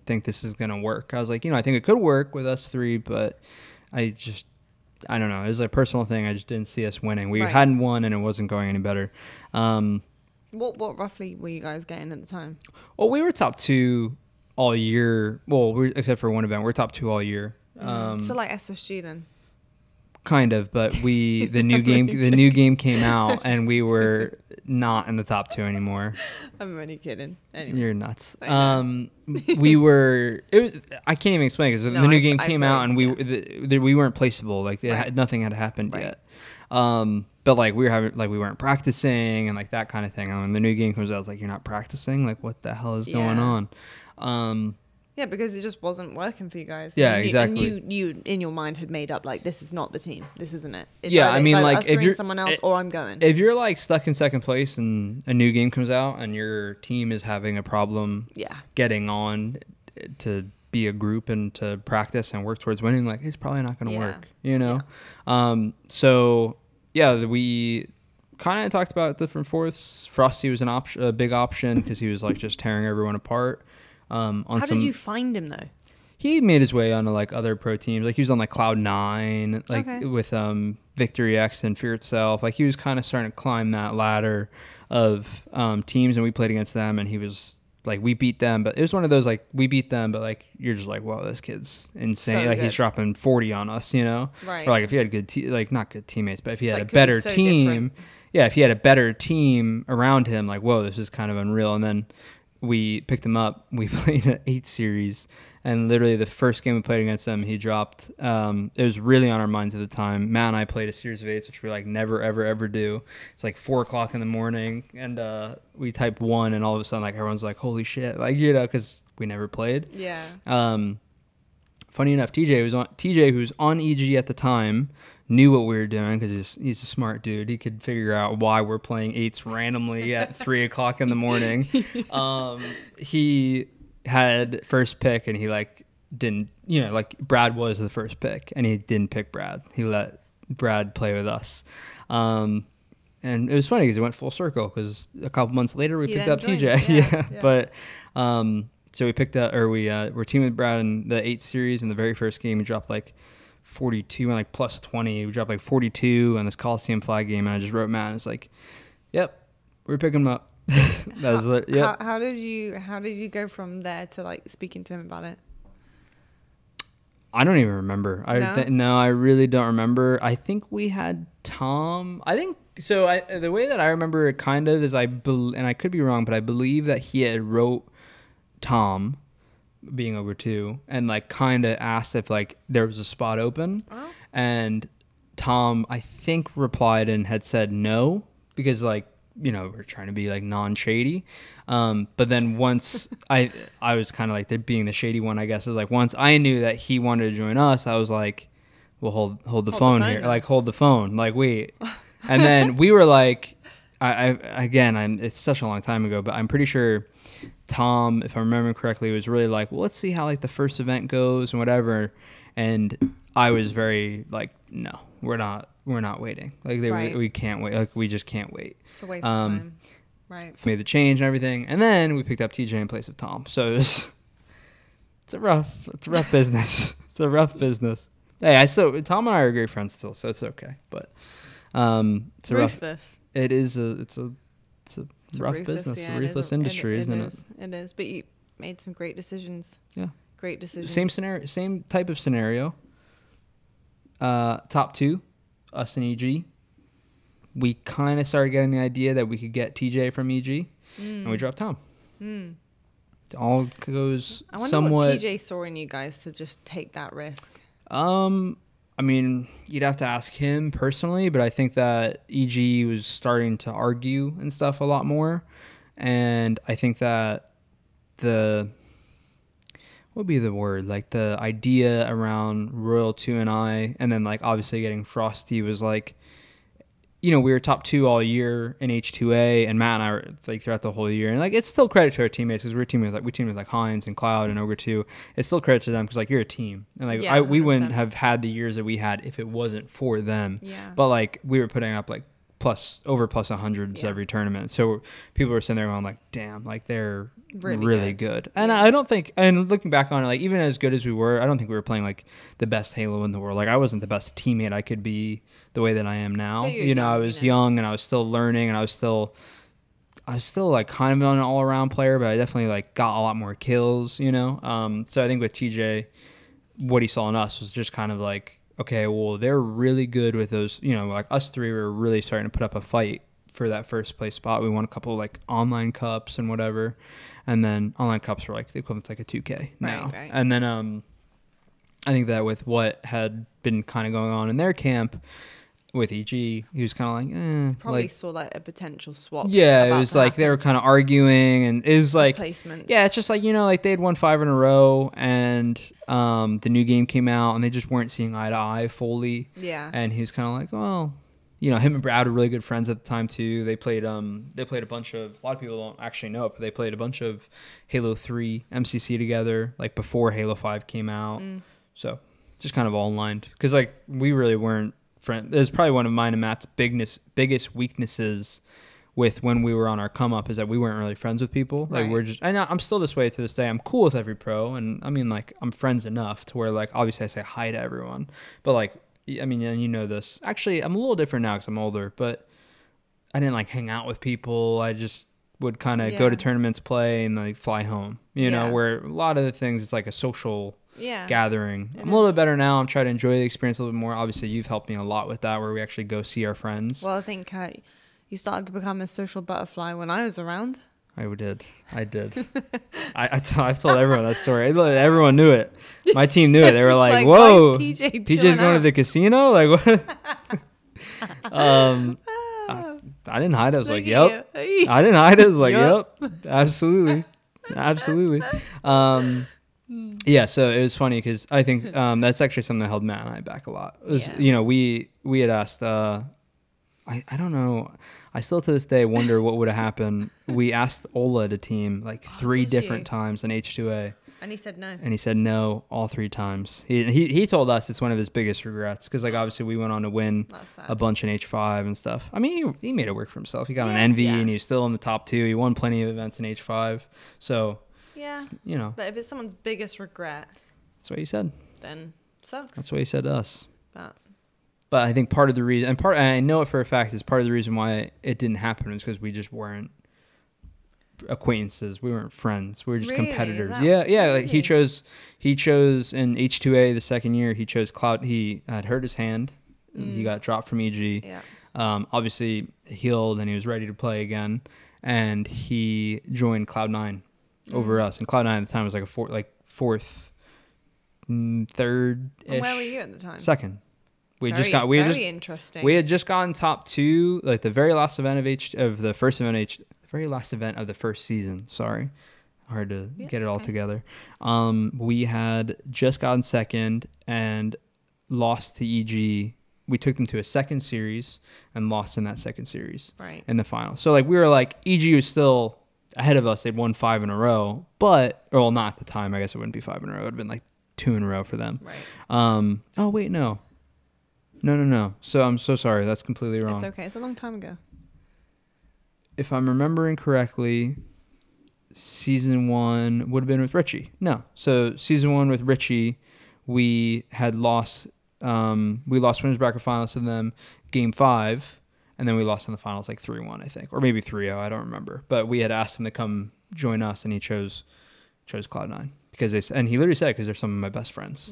think this is going to work. I was like, I think it could work with us 3, but I don't know. It was a personal thing. I just didn't see us winning. We hadn't won, and it wasn't going any better. What roughly were you guys getting at the time? Well, we were top 2 all year. Well, except for one event, we're top 2 all year. So like SSG then. Kind of, but the new game came out, and we were not in the top 2 anymore. I'm only kidding. Anyway. You're nuts. We were. I can't even explain because the new game came out, and we weren't placeable. Like, nothing had happened yet. But like we weren't practicing and like that kind of thing. And when the new game comes out, it's like, you're not practicing. Like, what the hell is going on? Yeah, because it just wasn't working for you guys. Yeah, exactly. And you in your mind had made up, like, this is not the team. This isn't it. It's I mean, like, if you're someone else or I'm going. If you're like stuck in second place and a new game comes out and your team is having a problem getting on to be a group and to practice and work towards winning, like, it's probably not going to work, So we kind of talked about different fourths. Frosty was a big option because he was like just tearing everyone apart. How did you find him though? He made his way onto like other pro teams. Like, he was on like Cloud9, like with Victory X and Fear Itself. Like, he was kind of starting to climb that ladder of teams, and we played against them, and he was like, we beat them, but it was one of those, like, we beat them, but like, you're just like, wow, this kid's insane. So like, he's dropping 40 on us, Right. Or like, if he had not good teammates, but if he had a better team, if he had a better team around him, like, whoa, this is kind of unreal. And then we picked him up. We played an 8 series, and literally the first game we played against him, he dropped. It was really on our minds at the time. Matt and I played a series of 8s, which we like never, ever, ever do. It's like 4:00 in the morning, and we typed 1, and all of a sudden, like, everyone's like, holy shit, like, because we never played. Yeah. Funny enough, TJ, who was on EG at the time, knew what we were doing because he's a smart dude. He could figure out why we're playing 8s randomly at 3:00 in the morning. He had first pick, and he like didn't, like, Brad was the first pick, and he didn't pick Brad. He let Brad play with us. And it was funny because it went full circle because a couple months later we picked up TJ. Yeah. But so we picked up, or we're teaming with Brad in the 8 series. In the very first game, we dropped like 42 and like plus 20. We dropped like 42 on this Coliseum flag game, and I just wrote Matt, and it's like, yep, we're picking him up. How did you go from there to like speaking to him about it? I don't even remember. No, I really don't remember. I think we had Tom. I think so. The way that I remember it kind of is and I could be wrong, but I believe that he had wrote Tom, being over 2, and like kind of asked if like there was a spot open, and Tom, I think, replied and had said no because like, we're trying to be like non-shady, but then once I was kind of like being the shady one, I guess. Is like, once I knew that he wanted to join us, I was like, well, hold the phone here, now. Like, hold the phone, like, wait. And then we were like, it's such a long time ago, but I'm pretty sure Tom, if I remember correctly, was really like, well, let's see how like the first event goes and whatever. And I was very like, no, we're not waiting. Like we can't wait. Like we just can't wait. It's a waste of time. Right. Made the change and everything, and then we picked up TJ in place of Tom. So it's a rough business. It's a rough business. Hey, Tom and I are great friends still, so it's okay. But it's a ruthless. It's a rough business, a ruthless industry, isn't it? It is. But you made some great decisions. Yeah. Great decisions. Same type of scenario. Top 2, us and EG. We kind of started getting the idea that we could get TJ from EG, and we dropped Tom. It all goes somewhat. I wonder what TJ saw in you guys to just take that risk. I mean, you'd have to ask him personally, but I think that EG was starting to argue and stuff a lot more, and I think that what would be the word? Like the idea around Royal 2 and I, and then like obviously getting Frosty was like, you know, we were top 2 all year in H2A, and Matt and I were like throughout the whole year. And like, it's still credit to our teammates because we teamed with like Hines and Cloud and Ogre 2. It's still credit to them because like you're a team, and like we wouldn't have had the years that we had if it wasn't for them. Yeah. But like we were putting up like over plus 100s every tournament. So people were sitting there going like, damn, like they're really good. And I don't think, and looking back on it, like even as good as we were, I don't think we were playing like the best Halo in the world. Like I wasn't the best teammate I could be the way that I am now. You know, I was young and I was still learning, and I was still like kind of an all around player, but I definitely like got a lot more kills, you know? So I think with TJ, what he saw in us was just kind of like, okay, well, they're really good with those, you know, like us 3 were really starting to put up a fight for that first place spot. We won a couple like online cups and whatever. And then online cups were like the equivalent to like a 2K now. Right. And then I think that with what had been kind of going on in their camp with EG, he was kind of like, Probably like, saw like a potential swap. Yeah, it was like they were kind of arguing, and it was like placements. Yeah, it's just like, you know, like they'd won 5 in a row, and the new game came out, and they just weren't seeing eye to eye fully. Yeah, and he was kind of like, well, you know, him and Brad were really good friends at the time too. They played a bunch of, a lot of people don't actually know it, but they played a bunch of Halo 3 MCC together, like before Halo 5 came out. So just kind of all aligned, because like we really weren't friends. It was probably one of mine and Matt's biggest weaknesses with when we were on our come up, is that we weren't really friends with people. Like we're just, and I'm still this way to this day. I'm cool with every pro, and I mean like I'm friends enough to where like obviously I say hi to everyone, but like, I mean, and you know this. Actually, I'm a little different now because I'm older, but I didn't like hang out with people. I just would kind of go to tournaments, play, and like fly home. You know, where a lot of the things, it's like a social gathering. I'm a little bit better now. I'm trying to enjoy the experience a little bit more. Obviously, you've helped me a lot with that, where we actually go see our friends. Well, I think you started to become a social butterfly when I was around. I did. I've told everyone that story. Everyone knew it. My team knew it. They were like, whoa, PJ's going to the casino? Like, what? I didn't hide it. I was like, yep. I didn't hide it. I was like, yep. Absolutely. Yeah, so it was funny because I think that's actually something that held Matt and I back a lot. It was, you know, we had asked, I don't know. I still to this day wonder what would have happened. We asked Ola to team like 3 different times in H2A. And he said no. And he said no all 3 times. He told us it's one of his biggest regrets, because like obviously we went on to win a bunch in H5 and stuff. I mean, he made it work for himself. He got an NV and he was still in the top 2. He won plenty of events in H5. So, you know. But if it's someone's biggest regret, that's what he said. Then sucks. That's what he said to us. But I think part of the reason, and I know it for a fact, is part of the reason why it didn't happen was because we just weren't acquaintances. We weren't friends. We were just competitors. Yeah. Like he chose in H2A the second year. He chose Cloud. He had hurt his hand. He got dropped from EG. Yeah. Obviously healed, and he was ready to play again. And he joined Cloud9 over us. And Cloud9 at the time was like a fourth, third. And where were you at the time? Second. We had just gotten top 2, like the very last event of the first season. Sorry, hard to get it all together. We had just gotten second and lost to EG. We took them to a second series and lost in that second series in the final. So like we were like, EG was still ahead of us. They'd won 5 in a row, but not at the time. I guess it wouldn't be 5 in a row. It would have been like 2 in a row for them. Right. Oh wait, no. No. So I'm so sorry. That's completely wrong. It's okay. It's a long time ago. If I'm remembering correctly, season 1 would have been with Richie. No. So season 1 with Richie, we had lost. We lost winners bracket finals to them game 5, and then we lost in the finals like 3-1, I think, or maybe 3-0. I don't remember. But we had asked him to come join us, and he chose Cloud9 because and he literally said because they're some of my best friends.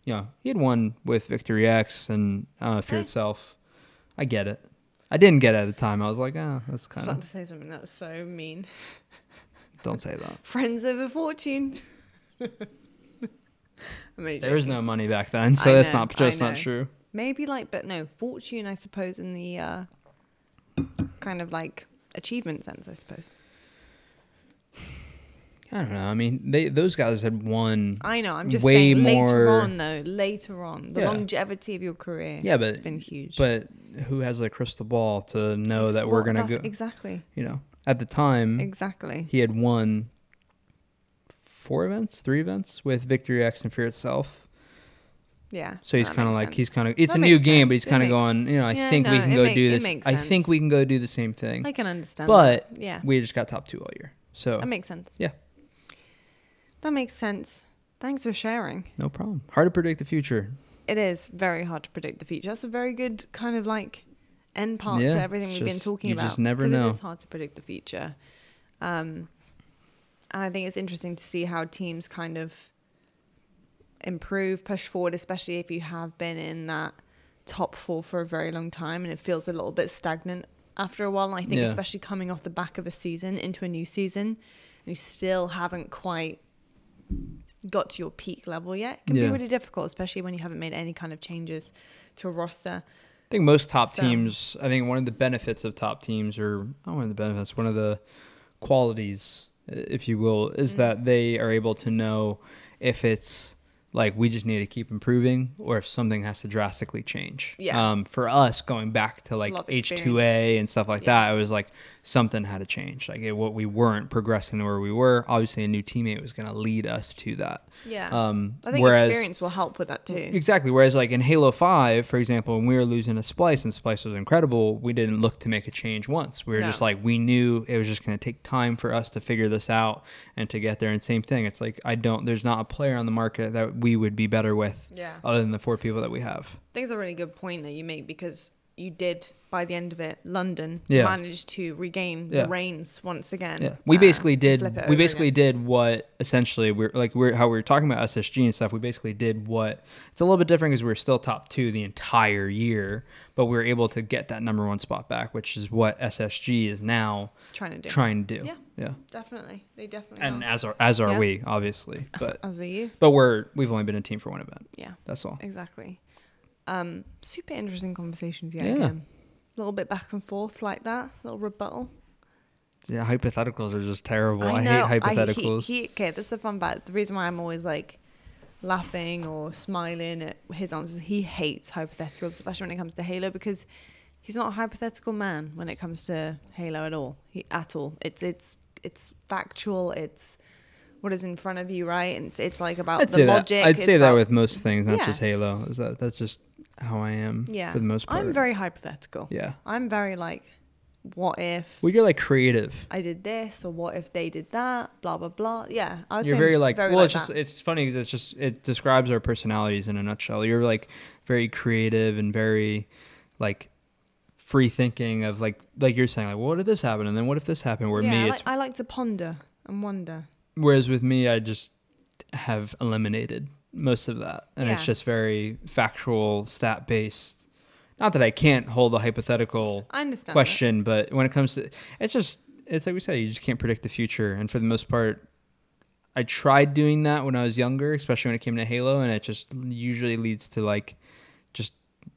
You know, he had won with Victory X and Fear Itself. I get it. I didn't get it at the time. I was like, that's kind of. I was about to say something that's so mean. Don't say that. Friends over fortune. There was no money back then, so that's not true. Maybe but no, fortune, I suppose, in the kind of like achievement sense, I suppose. I don't know. I mean, those guys had won. I know. I'm just way saying more... later on, the longevity of your career. Yeah, but it's been huge. But who has a crystal ball to know that we're gonna go? Exactly. You know, at the time, exactly, he had won 3 events with Victory X and Fear Itself. Yeah. So he's kind of like it's a new game, but he's kind of going. You know, I think we can go do this. I think we can go do the same thing. I can understand. But we just got top 2 all year. So that makes sense. Yeah. That makes sense. Thanks for sharing. No problem. Hard to predict the future. It is very hard to predict the future. That's a very good kind of like end part to everything we've been talking about. You just never know. It is hard to predict the future. And I think it's interesting to see how teams kind of improve, push forward, especially if you have been in that top 4 for a very long time and it feels a little bit stagnant after a while. And I think especially coming off the back of a season into a new season, and you still haven't quite got to your peak level yet, it can be really difficult, especially when you haven't made any kind of changes to a roster. I think most top teams, I think one of the benefits of top teams, or not one of the benefits, one of the qualities, if you will, is that they are able to know if it's like we just need to keep improving or if something has to drastically change. Yeah. For us, going back to like H2A and stuff like that, it was like something had to change. Like what we weren't progressing to where we were. Obviously, a new teammate was going to lead us to that. Yeah. I think experience will help with that too. Exactly. Whereas like in Halo 5, for example, when we were losing a Splice and Splice was incredible, we didn't look to make a change once. We were just like, we knew it was just going to take time for us to figure this out and to get there. And same thing. It's like, there's not a player on the market that we would be better with other than the 4 people that we have. I think it's a really good point that you make, because you did, by the end of it, London managed to regain the reins once again. Yeah, we basically did what essentially how we were talking about SSG and stuff. We basically did what it's a little bit different because we were still top 2 the entire year, but we were able to get that number 1 spot back, which is what SSG is now trying to do. Yeah, definitely. They definitely and are. as are we, obviously. But as are you. But we've only been a team for 1 event. Yeah, that's all. Exactly. Super interesting conversations again. A little bit back and forth like that, little rebuttal. Yeah, hypotheticals are just terrible. I hate hypotheticals. Okay, this is the fun part. The reason why I'm always like laughing or smiling at his answers, he hates hypotheticals, especially when it comes to Halo, because he's not a hypothetical man when it comes to Halo at all. It's factual. It's what is in front of you, right? And it's like about the logic. I'd say that with most things, not just Halo. That's just how I am for the most part. I'm very hypothetical. Yeah. I'm very like, what if... Well, you're like creative. I did this, or what if they did that, blah, blah, blah. Yeah. You're very like... Well, it's funny because it describes our personalities in a nutshell. You're like very creative and very like free thinking of like you're saying, like, well, what if this happened? And then what if this happened? Where me, I like to ponder and wonder. Whereas with me, I just have eliminated most of that, and it's just very factual, stat based. Not that I can't hold a hypothetical question, but when it comes to it's like we said, you just can't predict the future. And for the most part, I tried doing that when I was younger, especially when it came to Halo, and it just usually leads to like just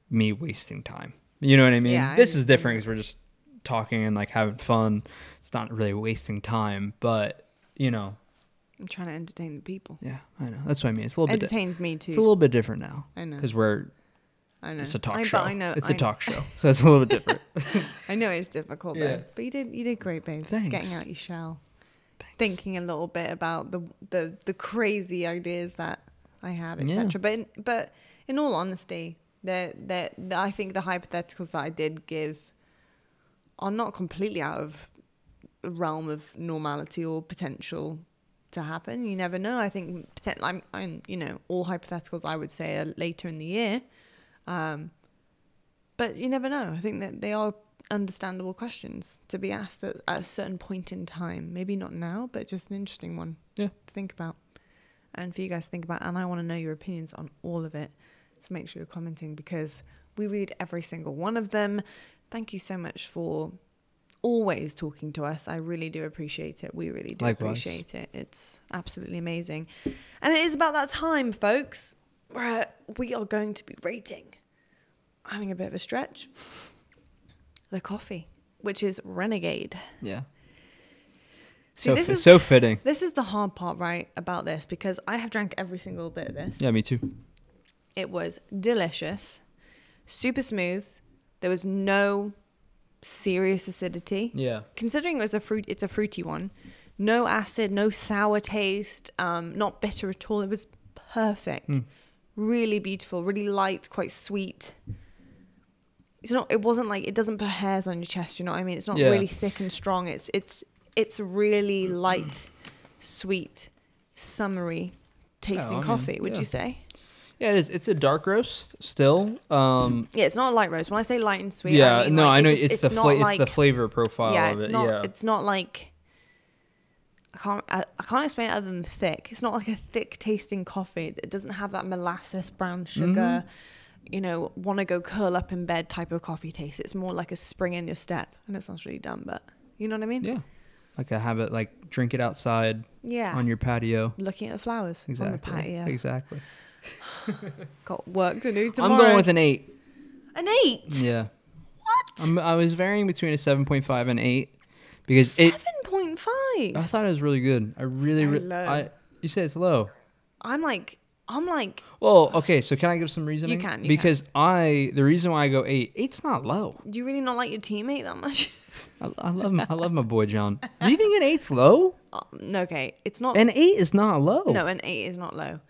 me wasting time. You know what I mean? Yeah, this is different because we're just talking and like having fun. It's not really wasting time, but you know. I'm trying to entertain the people. Yeah, I know. That's what I mean. It's a little bit entertains me too. It's a little bit different now. I know. Because it's a talk show. I know. It's a talk show, so it's a little bit different. I know it's difficult though, but you did great, babe. Thanks. Getting out your shell, thinking a little bit about the crazy ideas that I have, etc. But in all honesty, I think the hypotheticals that I did give are not completely out of the realm of normality or potential to happen. You never know. I think I'm all hypotheticals I would say are later in the year, but you never know. I think that they are understandable questions to be asked at a certain point in time. Maybe not now, but just an interesting one to think about, and for you guys to think about. And I want to know your opinions on all of it, so make sure you're commenting, because we read every single one of them. Thank you so much for always talking to us. I really do appreciate it. We really do appreciate it. It's absolutely amazing. And it is about that time, folks, where we are going to be rating, having a bit of a stretch, the coffee, which is Renegade. Yeah. See, so so fitting. This is the hard part, right, about this, because I have drank every single bit of this. Yeah, me too. It was delicious, super smooth. There was no serious acidity. Yeah. Considering it's a fruity one. No acid, no sour taste, not bitter at all. It was perfect. Really beautiful, really light, quite sweet. It wasn't like, it doesn't put hairs on your chest, you know what I mean? It's not really thick and strong. It's really light, sweet, summery tasting coffee, would you say? Yeah, it is. It's a dark roast still. Yeah, it's not a light roast. When I say light and sweet, yeah, I mean, no, like, I know it's the flavor profile of it. It's not like, I can't explain it other than thick. It's not like a thick tasting coffee. It doesn't have that molasses, brown sugar, want to go curl up in bed type of coffee taste. It's more like a spring in your step. And it sounds really dumb, but you know what I mean? Yeah. Like a habit, like drink it outside. Yeah. On your patio. Looking at the flowers. Exactly. On the patio. Exactly. Got work to do tomorrow. I'm going with an 8. An 8? Yeah. What? I was varying between a 7.5 and 8 because 7.5. I thought it was really good. I really low. You said it's low. I'm like. Well, okay. So can I give some reasoning? You can. Because the reason why I go 8, 8's not low. Do you really not like your teammate that much? I love my boy John. Do you think an 8's low? Okay, it's not. An 8 is not low. No, an 8 is not low.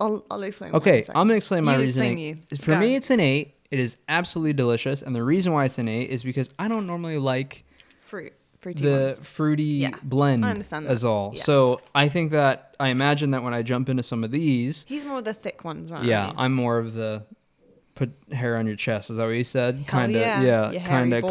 I'll explain. Okay, I'm gonna explain my reasoning. For me, it's an 8. It is absolutely delicious, and the reason why it's an 8 is because I don't normally like fruity blend. I understand that. As all. Yeah. So I think that I imagine that when I jump into some of these, he's more of the thick ones, right? Yeah, I'm more of the put hair on your chest. Is that what you said? Kind of. Yeah. Kind of.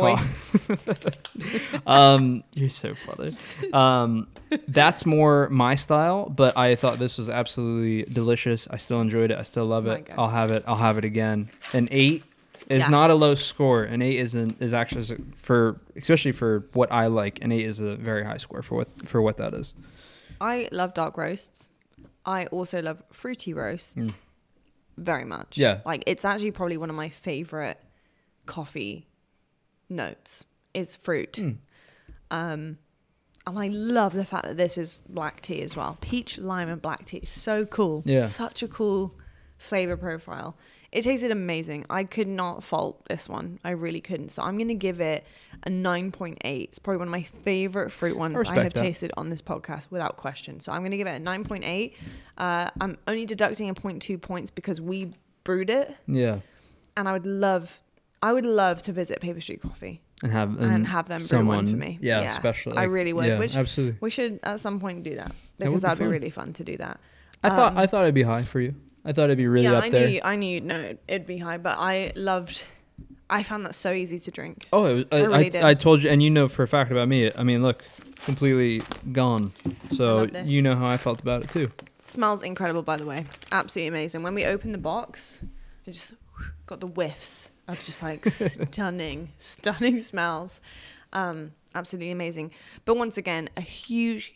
You're so funny. That's more my style, but I thought this was absolutely delicious. I still enjoyed it. I still love it. I'll have it again. An 8 is not a low score. An 8 is actually especially for what I like. An 8 is a very high score for what that is. I love dark roasts. I also love fruity roasts. Very much. Yeah. Like, it's actually probably one of my favorite coffee notes is fruit. And I love the fact that this is black tea as well. Peach, lime, and black tea. So cool. Yeah. Such a cool flavor profile. It tasted amazing. I could not fault this one. I really couldn't. So I'm going to give it a 9.8. It's probably one of my favorite fruit ones I have tasted on this podcast without question. So I'm going to give it a 9.8. I'm only deducting a 0.2 points because we brewed it. Yeah. And I would love to visit Paper Street Coffee and have them brew one for me. Yeah, especially. I really would. Yeah, absolutely. We should at some point do that because that'd be really fun to do that. I thought it'd be high for you. I thought it'd be really up there. I knew it'd be high, but I found that so easy to drink. Oh, I told you, and you know for a fact about me. I mean, look, completely gone. So you know how I felt about it too. It smells incredible, by the way. Absolutely amazing. When we opened the box, it just got the whiffs of just like stunning smells. Absolutely amazing. But once again, a huge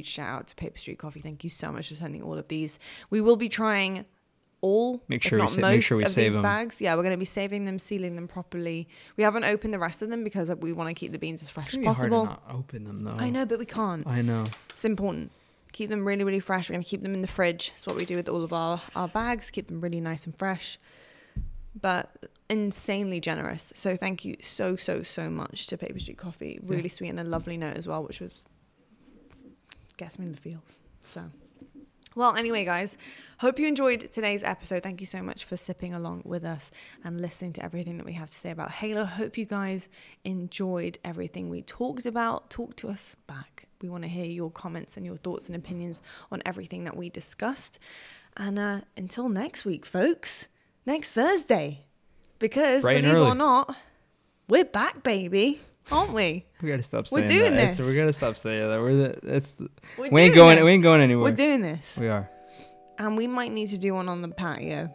shout out to Paper Street Coffee. Thank you so much for sending all of these. We will be trying make sure we save these them. Bags. Yeah, we're going to be saving them, sealing them properly. We haven't opened the rest of them because we want to keep the beans as fresh as possible. Hard to not open them though. I know, but we can't. I know. It's important. Keep them really, really fresh. We're going to keep them in the fridge. That's what we do with all of our bags. Keep them really nice and fresh. But insanely generous. So thank you so much to Paper Street Coffee. Really sweet and a lovely note as well, which gets me in the feels. So Well, anyway, guys, hope you enjoyed today's episode. Thank you so much for sipping along with us and listening to everything that we have to say about Halo. Hope you guys enjoyed everything we talked about. Talk to us back. We want to hear your comments and your thoughts and opinions on everything that we discussed. And until next week, folks, next Thursday, because believe it or not, we're back, baby. Aren't we? We gotta stop saying that. We're doing this. We gotta stop saying that. We ain't going anywhere. We're doing this. We are. And we might need to do one on the patio.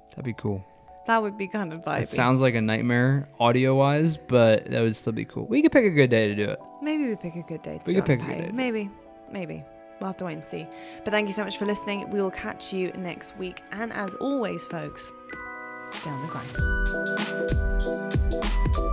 That'd be cool. That would be kind of vibey. It sounds like a nightmare audio-wise, but that would still be cool. We could pick a good day to do it. Maybe we pick a good day to do it. We could pick a good day. Maybe. We'll have to wait and see. But thank you so much for listening. We will catch you next week. And as always, folks, stay on the grind.